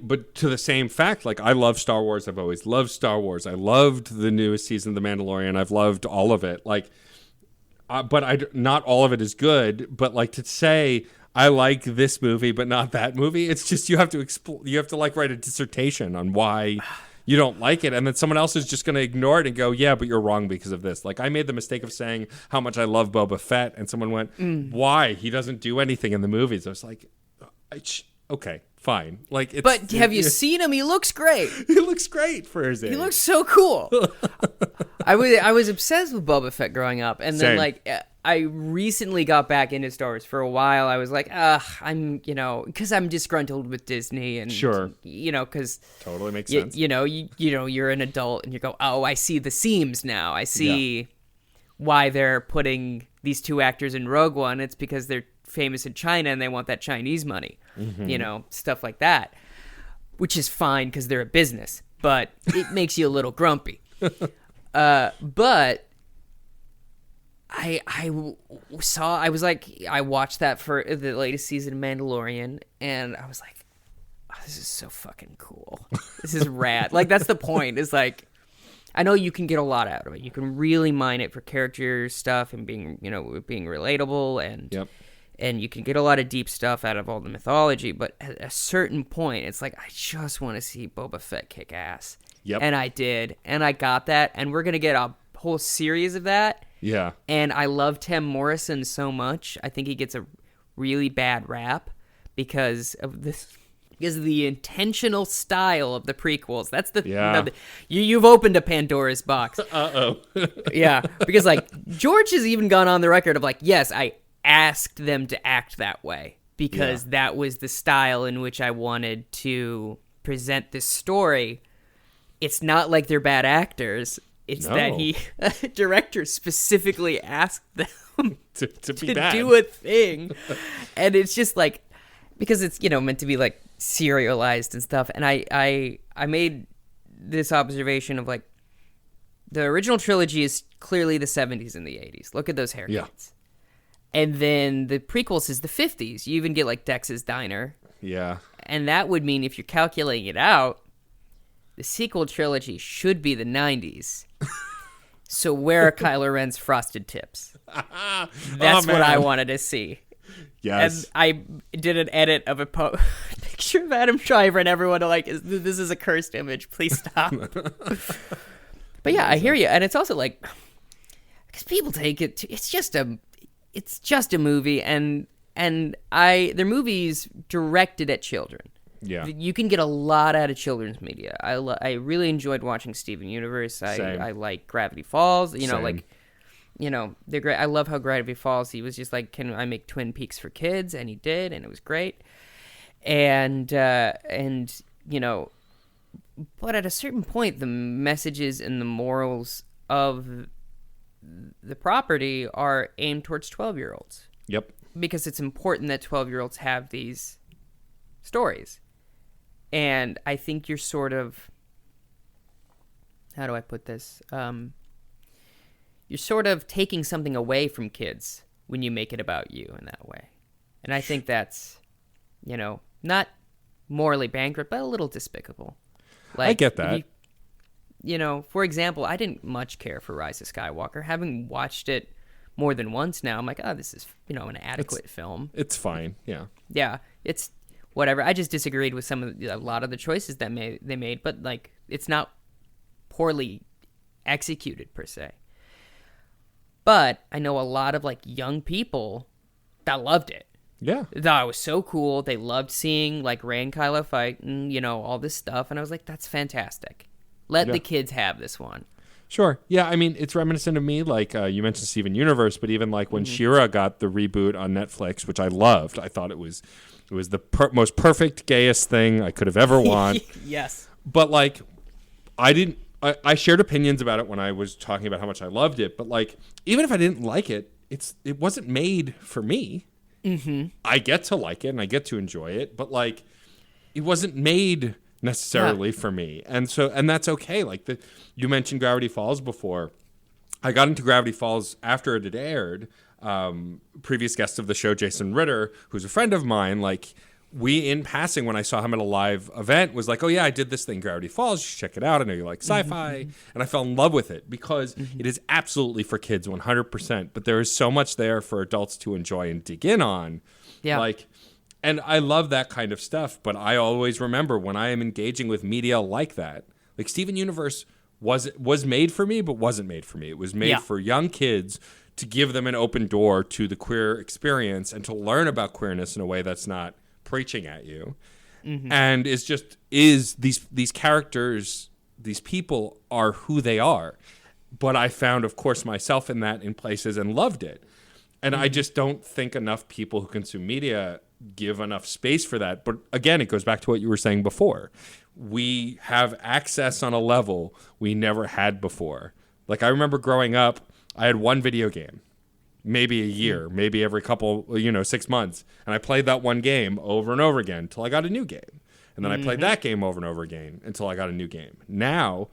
but to the same fact, like I love Star Wars. I've always loved Star Wars. I loved the newest season of The Mandalorian. I've loved all of it. Like, but not all of it is good. But like to say I like this movie but not that movie, it's just you have to like write a dissertation on why you don't like it, and then someone else is just going to ignore it and go, yeah, but you're wrong because of this. Like, I made the mistake of saying how much I love Boba Fett, and someone went, why? He doesn't do anything in the movies. I was like, okay, fine. Like, but have you seen him? He looks great. He looks great for his age. He looks so cool. I was obsessed with Boba Fett growing up, and then like I recently got back into Star Wars. For a while, I was like, I'm, because I'm disgruntled with Disney, and because totally makes sense. You're an adult, and you go, oh, I see the seams now. I see why they're putting these two actors in Rogue One. It's because they're famous in China and they want that Chinese money, stuff like that, which is fine because they're a business, but it makes you a little grumpy. But I watched that for the latest season of Mandalorian, and I was like, oh, this is so fucking cool. This is rad. Like, that's the point, is like, I know you can get a lot out of it. You can really mine it for character stuff and being relatable, and you can get a lot of deep stuff out of all the mythology, but at a certain point, it's like, I just want to see Boba Fett kick ass. Yep. And I did, and I got that, and we're going to get a whole series of that. Yeah. And I love Tim Morrison so much. I think he gets a really bad rap because of the intentional style of the prequels. That's you've opened a Pandora's box. Uh-oh. Yeah, because like George has even gone on the record of like, yes, I asked them to act that way because that was the style in which I wanted to present this story. It's not like they're bad actors. It's that director specifically asked them to bad. Do a thing. And it's just like, because it's, meant to be like serialized and stuff. And I made this observation of like, the original trilogy is clearly the 70s and the 80s. Look at those haircuts. Yeah. And then the prequels is the 50s. You even get like Dex's Diner. Yeah. And that would mean, if you're calculating it out, the sequel trilogy should be the 90s. So where are Kylo Ren's frosted tips? That's what I wanted to see. Yes. And I did an edit of a picture of Adam Driver, and everyone like, this is a cursed image. Please stop. But yeah, I hear you. And it's also like, because people take it it's just a movie, and they're movies directed at children. Yeah, you can get a lot out of children's media. I really enjoyed watching Steven Universe. I like Gravity Falls. They're great. I love how Gravity Falls, he was just like, can I make Twin Peaks for kids? And he did, and it was great. And but at a certain point, the messages and the morals of the property are aimed towards 12-year-olds. Yep. Because it's important that 12-year-olds have these stories. And I think you're sort of, how do I put this? You're sort of taking something away from kids when you make it about you in that way. And I think that's, not morally bankrupt, but a little despicable. Like, I get that. For example, I didn't much care for Rise of Skywalker. Having watched it more than once now, I'm like, oh, this is, an adequate film. It's fine, yeah. Yeah, it's whatever. I just disagreed with a lot of the choices that they made, but like, it's not poorly executed per se. But I know a lot of like young people that loved it. Yeah, they thought it was so cool. They loved seeing like Rey and Kylo fight, and all this stuff. And I was like, that's fantastic. Let the kids have this one. Sure. Yeah, I mean, it's reminiscent of me. Like, you mentioned Steven Universe, but even like when She-Ra got the reboot on Netflix, which I loved. I thought it was the most perfect, gayest thing I could have ever wanted. Yes. But like, I shared opinions about it when I was talking about how much I loved it. But like, even if I didn't like it, it wasn't made for me. Mm-hmm. I get to like it and I get to enjoy it, but like, it wasn't made necessarily for me, and that's okay. Like you mentioned Gravity Falls before. I got into Gravity Falls after it had aired. Previous guest of the show, Jason Ritter, who's a friend of mine, like, we, in passing, when I saw him at a live event, was like, oh, yeah, I did this thing, Gravity Falls. You should check it out. I know you like sci-fi. And I fell in love with it because it is absolutely for kids, 100%. But there is so much there for adults to enjoy and dig in on. Yeah. Like, and I love that kind of stuff. But I always remember when I am engaging with media like that, like Steven Universe was made for me, but wasn't made for me. It was made for young kids to give them an open door to the queer experience and to learn about queerness in a way that's not preaching at you. And is these characters, these people are who they are. But I found, of course, myself in that in places and loved it. And I just don't think enough people who consume media give enough space for that. But again, it goes back to what you were saying before. We have access on a level we never had before. Like, I remember growing up, I had one video game, maybe a year, maybe every couple, 6 months. And I played that one game over and over again until I got a new game. And then I played that game over and over again until I got a new game. Now,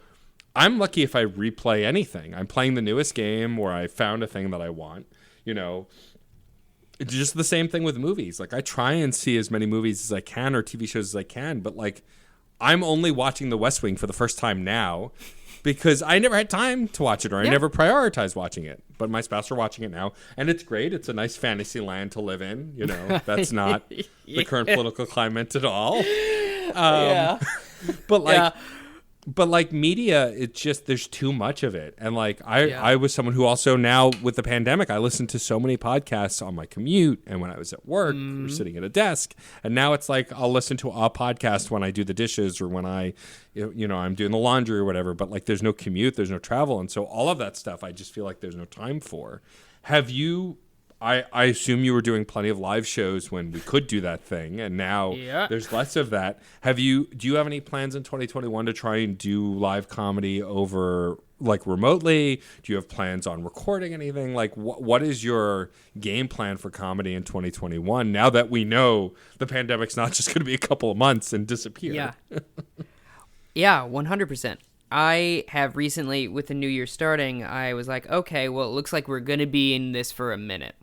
I'm lucky if I replay anything. I'm playing the newest game where I found a thing that I want. It's just the same thing with movies. Like, I try and see as many movies as I can or TV shows as I can. But, like, I'm only watching The West Wing for the first time now because I never had time to watch it, or I never prioritized watching it. But my spouse are watching it now, and it's great. It's a nice fantasy land to live in. That's not the current political climate at all. But like media, it's just, there's too much of it. And like I was someone who also, now with the pandemic, I listened to so many podcasts on my commute and when I was at work or sitting at a desk. And now it's like I'll listen to a podcast when I do the dishes or when I'm doing the laundry or whatever. But like, there's no commute, there's no travel, and so all of that stuff I just feel like there's no time for. Have you? I assume you were doing plenty of live shows when we could do that thing, and now there's less of that. Do you have any plans in 2021 to try and do live comedy over, like, remotely? Do you have plans on recording anything? Like, what is your game plan for comedy in 2021 now that we know the pandemic's not just going to be a couple of months and disappear? Yeah, 100%. I have recently, with the new year starting, I was like, okay, well, it looks like we're going to be in this for a minute.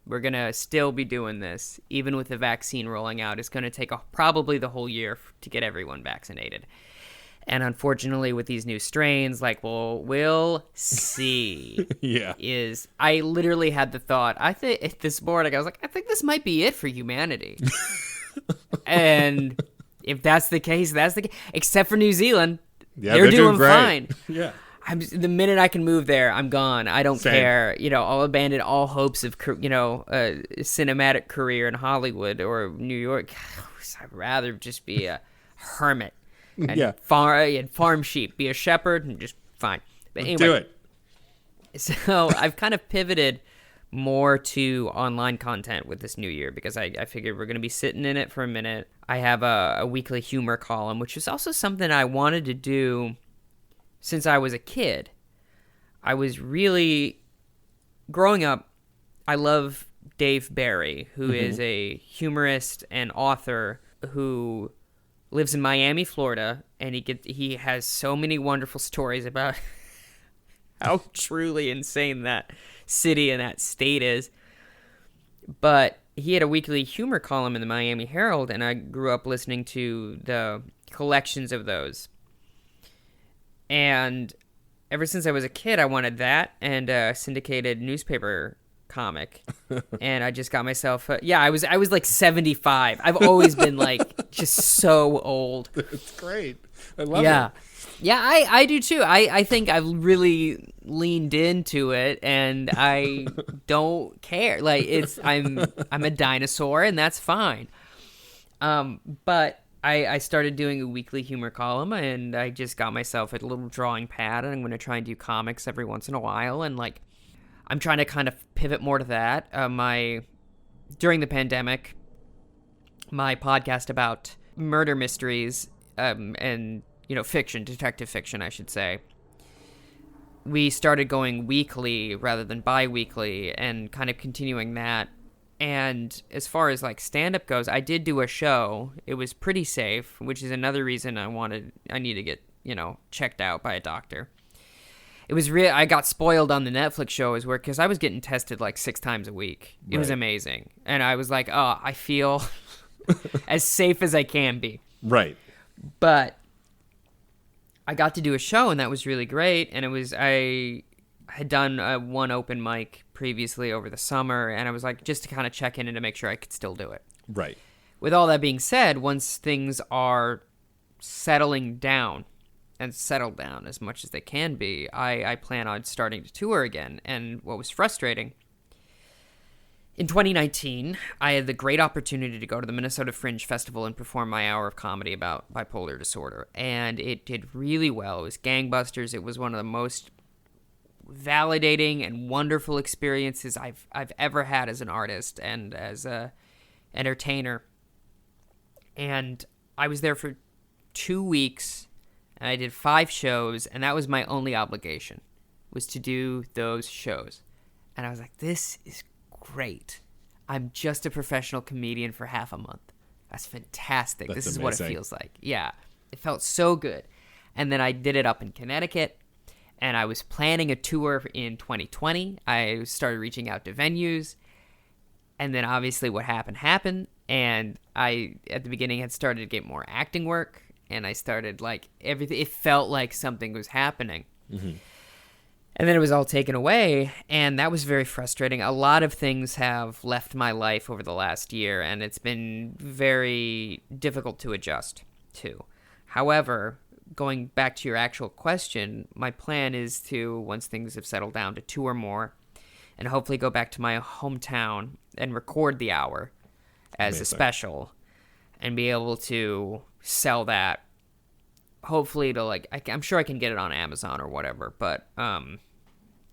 We're going to still be doing this, even with the vaccine rolling out. It's going to take probably the whole year to get everyone vaccinated. And unfortunately, with these new strains, like, well, we'll see. I literally had the thought, I think this morning, I was like, I think this might be it for humanity. And if that's the case, that's the case. Except for New Zealand. Yeah, they're doing fine. Yeah. The minute I can move there, I'm gone. I don't care. I'll abandon all hopes of, a cinematic career in Hollywood or New York. I'd rather just be a hermit and farm sheep, be a shepherd, and just fine. But anyway, do it. So I've kind of pivoted more to online content with this new year because I figured we're going to be sitting in it for a minute. I have a weekly humor column, which is also something I wanted to do since I was a kid. I was really, growing up, I love Dave Barry, who is a humorist and author who lives in Miami, Florida, and he has so many wonderful stories about how truly insane that city and that state is. But he had a weekly humor column in the Miami Herald, and I grew up listening to the collections of those. And ever since I was a kid, I wanted that and a syndicated newspaper comic. And I just got myself I was like 75. I've always been like just so old. It's great. I love it. Yeah, I do too. I think I've really leaned into it, and I don't care. Like, I'm a dinosaur, and that's fine. But I started doing a weekly humor column, and I just got myself a little drawing pad, and I'm going to try and do comics every once in a while, and like, I'm trying to kind of pivot more to that. During the pandemic, my podcast about murder mysteries, and fiction, detective fiction, I should say, we started going weekly rather than bi-weekly and kind of continuing that. And as far as like stand-up goes, I did do a show. It was pretty safe, which is another reason I need to get, checked out by a doctor. it was real. I got spoiled on the Netflix show as well because I was getting tested like 6 times a week. It was amazing. And I was like, oh, I feel as safe as I can be. Right. But I got to do a show, and that was really great. And I had done one open mic previously over the summer, and I was like, just to kind of check in and to make sure I could still do it. Right. With all that being said, once things are settling down and settled down as much as they can be, I plan on starting to tour again. And what was frustrating, in 2019, I had the great opportunity to go to the Minnesota Fringe Festival and perform my hour of comedy about bipolar disorder. And it did really well. It was gangbusters. It was one of the most validating and wonderful experiences I've ever had as an artist and as a entertainer. And I was there for 2 weeks, and I did 5 shows, and that was my only obligation, was to do those shows. And I was like, this is great. I'm just a professional comedian for half a month. That's fantastic. This is amazing. What it feels like. Yeah, it felt so good. And then I did it up in Connecticut, and I was planning a tour in 2020. I started reaching out to venues, and then obviously what happened. And I, at the beginning, had started to get more acting work, and I started, like, everything. It felt like something was happening. Mm-hmm. And then it was all taken away, and that was very frustrating. A lot of things have left my life over the last year, and it's been very difficult to adjust to. However, going back to your actual question, my plan is to, once things have settled down, to tour more and hopefully go back to my hometown and record the hour as a special and be able to sell that, hopefully to, like, I'm sure I can get it on Amazon or whatever, but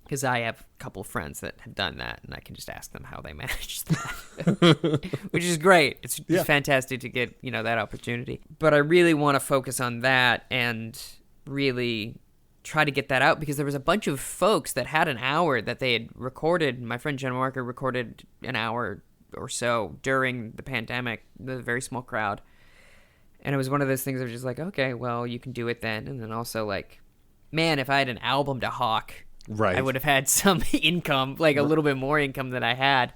because I have a couple of friends that have done that, and I can just ask them how they managed that, which is great. It's fantastic to get, that opportunity. But I really want to focus on that and really try to get that out, because there was a bunch of folks that had an hour that they had recorded. My friend Jen Walker recorded an hour or so during the pandemic, the very small crowd. And it was one of those things of just like, okay, well, you can do it then. And then also, like, man, if I had an album to hawk, right, I would have had some income, like a little bit more income than I had.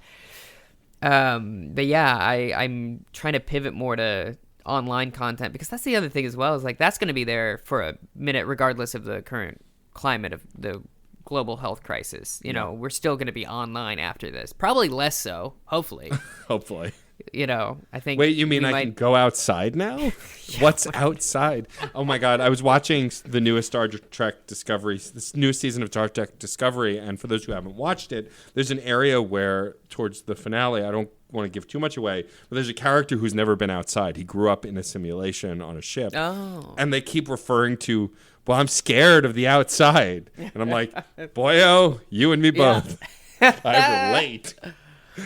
But yeah, I'm trying to pivot more to online content, because that's the other thing as well, is like, that's going to be there for a minute, regardless of the current climate of the global health crisis. We're still going to be online after this, probably less so, hopefully. Hopefully. I think. Wait, you mean I can go outside now? Yeah, what's outside? Oh my God. I was watching the newest Star Trek Discovery, this newest season of Star Trek Discovery. And for those who haven't watched it, there's an area where towards the finale, I don't want to give too much away, but there's a character who's never been outside. He grew up in a simulation on a ship. Oh. And they keep referring to, well, I'm scared of the outside. And I'm like, boyo, you and me both. Yeah. I relate.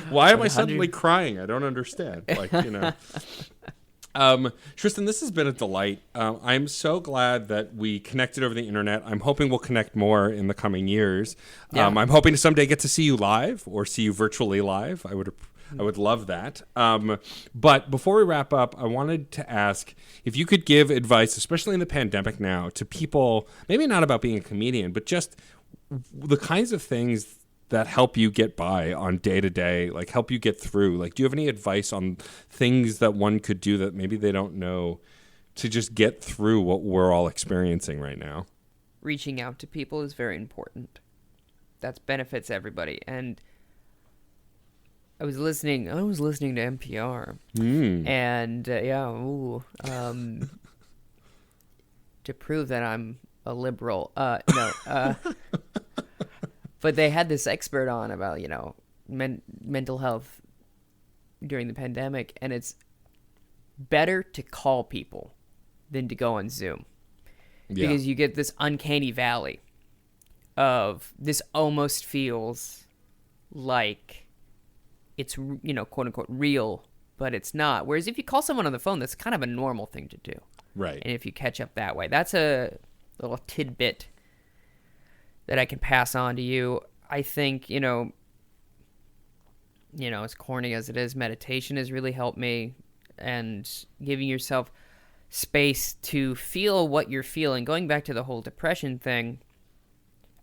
Why am I suddenly crying? I don't understand. Tristan, this has been a delight. I'm so glad that we connected over the internet. I'm hoping we'll connect more in the coming years. Yeah. I'm hoping to someday get to see you live or see you virtually live. I would love that. But before we wrap up, I wanted to ask if you could give advice, especially in the pandemic now, to people, maybe not about being a comedian, but just the kinds of things that help you get by on day to day, like help you get through. Like, do you have any advice on things that one could do that maybe they don't know to just get through what we're all experiencing right now? Reaching out to people is very important. That benefits everybody. And I was listening to NPR, and to prove that I'm a liberal. But they had this expert on about, mental health during the pandemic, and it's better to call people than to go on Zoom. Yeah. Because you get this uncanny valley of this almost feels like it's, quote unquote real, but it's not. Whereas if you call someone on the phone, that's kind of a normal thing to do. Right. And if you catch up that way, that's a little tidbit that I can pass on to you. I think, as corny as it is, meditation has really helped me, and giving yourself space to feel what you're feeling. Going back to the whole depression thing,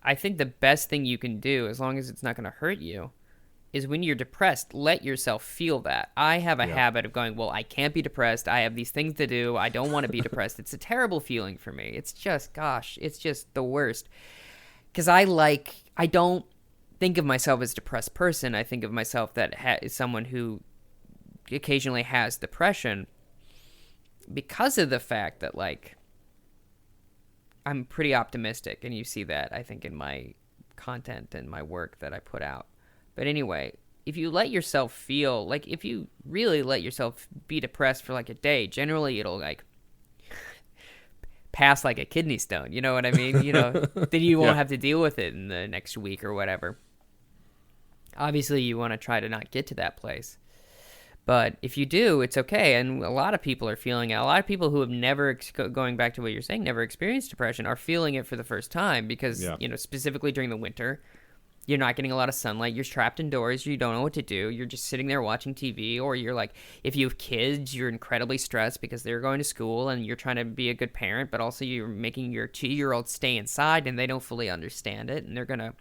I think the best thing you can do, as long as it's not going to hurt you, is when you're depressed, let yourself feel that. I have a habit of going, well, I can't be depressed. I have these things to do. I don't want to be depressed. It's a terrible feeling for me. It's just, gosh, it's just the worst. Because I don't think of myself as a depressed person. I think of myself that is someone who occasionally has depression because of the fact that, like, I'm pretty optimistic. And you see that, I think, in my content and my work that I put out. But anyway, if you let yourself feel, like, if you really let yourself be depressed for, like, a day, generally it'll, like, pass like a kidney stone. You know what I mean? You know, then you won't have to deal with it in the next week or whatever. Obviously, you want to try to not get to that place. But if you do, it's okay. And a lot of people are feeling it. A lot of people who have never, going back to what you're saying, never experienced depression are feeling it for the first time because, you know, specifically during the winter, you're not getting a lot of sunlight. You're trapped indoors. You don't know what to do. You're just sitting there watching TV. Or you're like, if you have kids, you're incredibly stressed because they're going to school and you're trying to be a good parent, but also you're making your 2-year-old stay inside and they don't fully understand it. And they're going to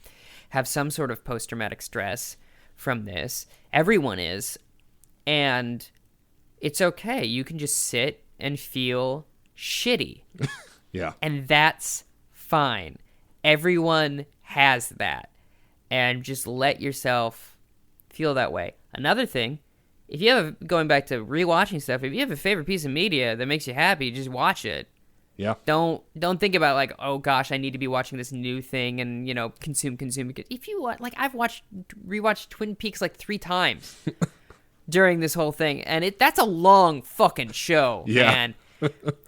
have some sort of post-traumatic stress from this. Everyone is. And it's okay. You can just sit and feel shitty. Yeah. And that's fine. Everyone has that. And just let yourself feel that way. Another thing, if you have, going back to rewatching stuff, if you have a favorite piece of media that makes you happy, just watch it. Yeah. Don't think about, like, oh gosh, I need to be watching this new thing and, you know, consume. Because if you like, I've rewatched Twin Peaks like 3 times during this whole thing, and that's a long fucking show, man.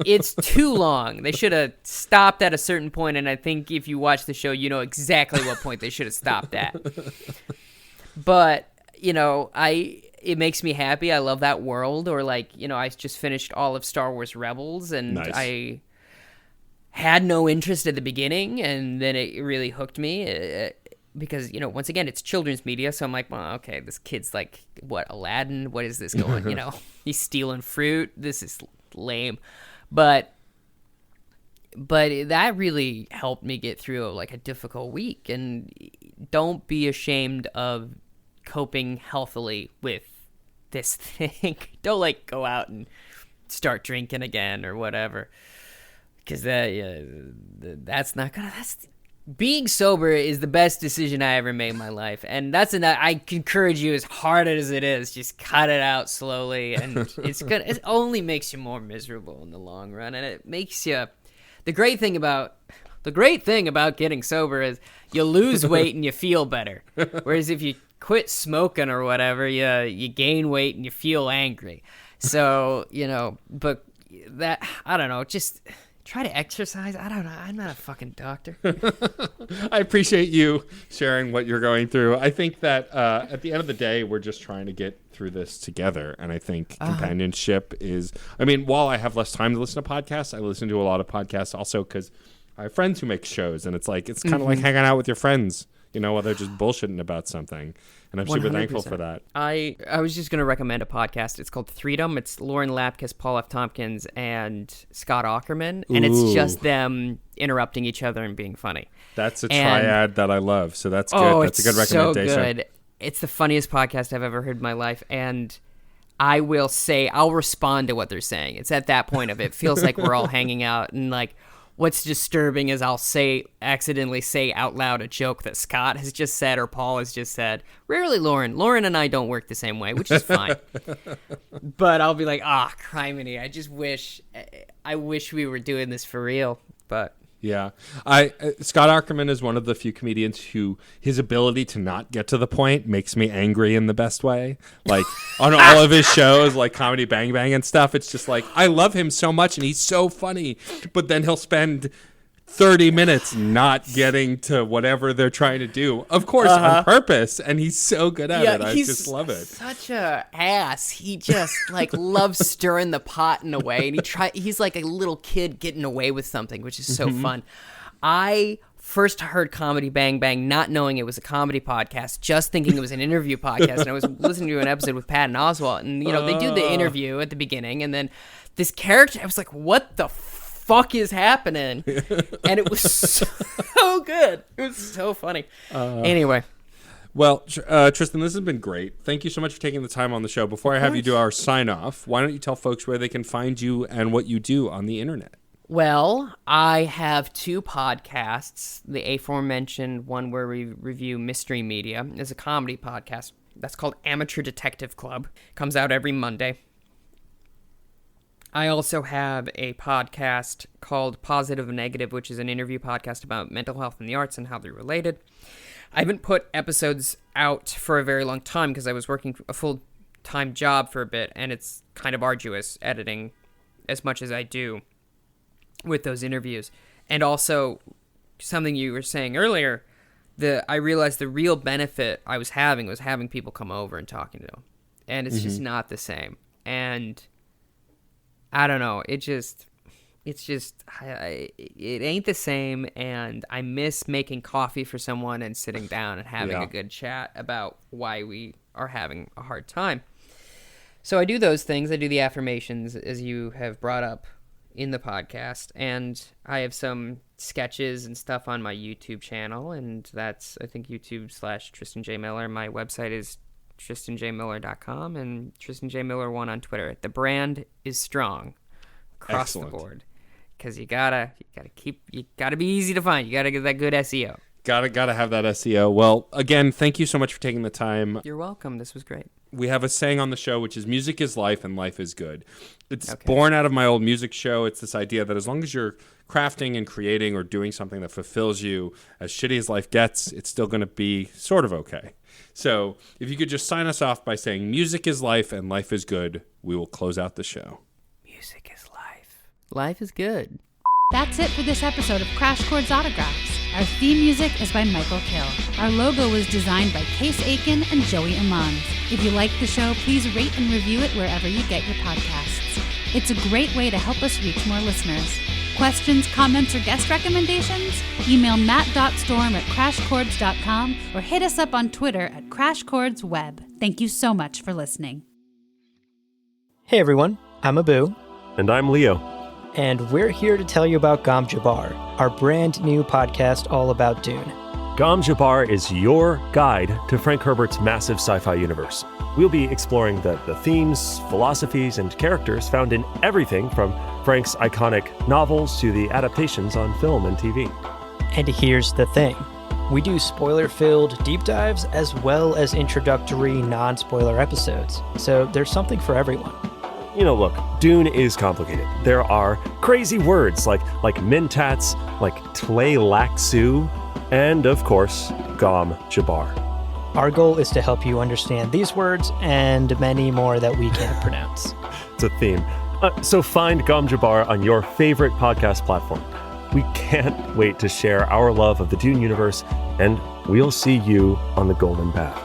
It's too long. They should have stopped at a certain point, and I think if you watch the show, you know exactly what point they should have stopped at. But, you know, it makes me happy. I love that world. Or, like, you know, I just finished all of Star Wars Rebels, and I had no interest at the beginning, and then it really hooked me. Because, you know, once again, it's children's media, so I'm like, well, okay, this kid's like, what, Aladdin? What is this going, you know? He's stealing fruit. This is lame. But that really helped me get through, like, a difficult week. And don't be ashamed of coping healthily with this thing. Don't, like, go out and start drinking again or whatever. Because that's not gonna... Being sober is the best decision I ever made in my life, and that's enough. I encourage you, as hard as it is, just cut it out slowly, and it only makes you more miserable in the long run, and it makes you. The great thing about getting sober is you lose weight and you feel better, whereas if you quit smoking or whatever, you gain weight and you feel angry. So, you know, but that, I don't know, just. Try to exercise. I don't know. I'm not a fucking doctor. I appreciate you sharing what you're going through. I think that at the end of the day, we're just trying to get through this together. And I think companionship is, I mean, while I have less time to listen to podcasts, I listen to a lot of podcasts also because I have friends who make shows. And it's like, it's kind of like hanging out with your friends, you know, while they're just bullshitting about something. And I'm super 100%. thankful for that. I was just going to recommend a podcast. It's called Freedom. It's Lauren Lapkus, Paul F. Tompkins, and Scott Aukerman. And it's just them interrupting each other and being funny. That's a triad that I love. So that's good. That's a good recommendation. So good. It's the funniest podcast I've ever heard in my life. And I'll respond to what they're saying. It's at that point of it feels like we're all hanging out, and, like, what's disturbing is I'll accidentally say out loud a joke that Scott has just said or Paul has just said. Rarely Lauren. Lauren and I don't work the same way, which is fine. But I'll be like, criminy, I wish we were doing this for real. But yeah, Scott Aukerman is one of the few comedians who his ability to not get to the point makes me angry in the best way. Like on all of his shows, like Comedy Bang Bang and stuff, it's just like I love him so much and he's so funny, but then he'll spend 30 minutes not getting to whatever they're trying to do, of course, on purpose, and he's so good at it. I just love it. Such a ass. He just like loves stirring the pot in a way, and he's like a little kid getting away with something, which is so fun. I first heard Comedy Bang Bang not knowing it was a comedy podcast, just thinking it was an interview podcast, and I was listening to an episode with Pat and Oswalt, and they do the interview at the beginning, and then this character, I was like, what the fuck fuck is happening? And it was so good. It was so funny. Anyway. Well, Tristan, this has been great. Thank you so much for taking the time on the show. Before I have you do our sign-off, why don't you tell folks where they can find you and what you do on the internet? Well, I have 2 podcasts. The aforementioned one where we review mystery media is a comedy podcast. That's called Amateur Detective Club. Comes out every Monday. I also have a podcast called Positive and Negative, which is an interview podcast about mental health and the arts and how they're related. I haven't put episodes out for a very long time because I was working a full-time job for a bit, and it's kind of arduous editing as much as I do with those interviews. And also, something you were saying earlier, I realized the real benefit I was having people come over and talking to them. And it's just not the same. And I don't know, it ain't the same, and I miss making coffee for someone and sitting down and having a good chat about why we are having a hard time. So I do those things. I do the affirmations, as you have brought up in the podcast, and I have some sketches and stuff on my YouTube channel, and that's, I think, YouTube/Tristan J. Miller. My website is tristanjmiller.com and tristanjmiller1 on Twitter. The brand is strong across the board. Because you gotta be easy to find. You gotta get that good SEO. Gotta have that SEO. Well, again, thank you so much for taking the time. You're welcome. This was great. We have a saying on the show, which is music is life and life is good. It's born out of my old music show. It's this idea that as long as you're crafting and creating or doing something that fulfills you, as shitty as life gets, it's still going to be sort of okay. So if you could just sign us off by saying music is life and life is good, we will close out the show. Music is life. Life is good. That's it for this episode of Crash Chords Autographs. Our theme music is by Michael Kill. Our logo was designed by Case Aiken and Joey Amons. If you like the show, please rate and review it wherever you get your podcasts. It's a great way to help us reach more listeners. Questions, comments, or guest recommendations? Email matt.storm@crashchords.com or hit us up on Twitter at crashchordsweb. Thank you so much for listening. Hey everyone, I'm Abu. And I'm Leo. And we're here to tell you about Gom Jabbar, our brand new podcast all about Dune. Gom Jabbar is your guide to Frank Herbert's massive sci-fi universe. We'll be exploring the themes, philosophies, and characters found in everything from Frank's iconic novels to the adaptations on film and TV. And here's the thing. We do spoiler-filled deep dives as well as introductory non-spoiler episodes. So there's something for everyone. You know, look, Dune is complicated. There are crazy words like mentats, like Tleilaxu, and of course, Gom Jabbar. Our goal is to help you understand these words and many more that we can't pronounce. It's a theme. So find Gom Jabbar on your favorite podcast platform. We can't wait to share our love of the Dune universe, and we'll see you on the Golden Path.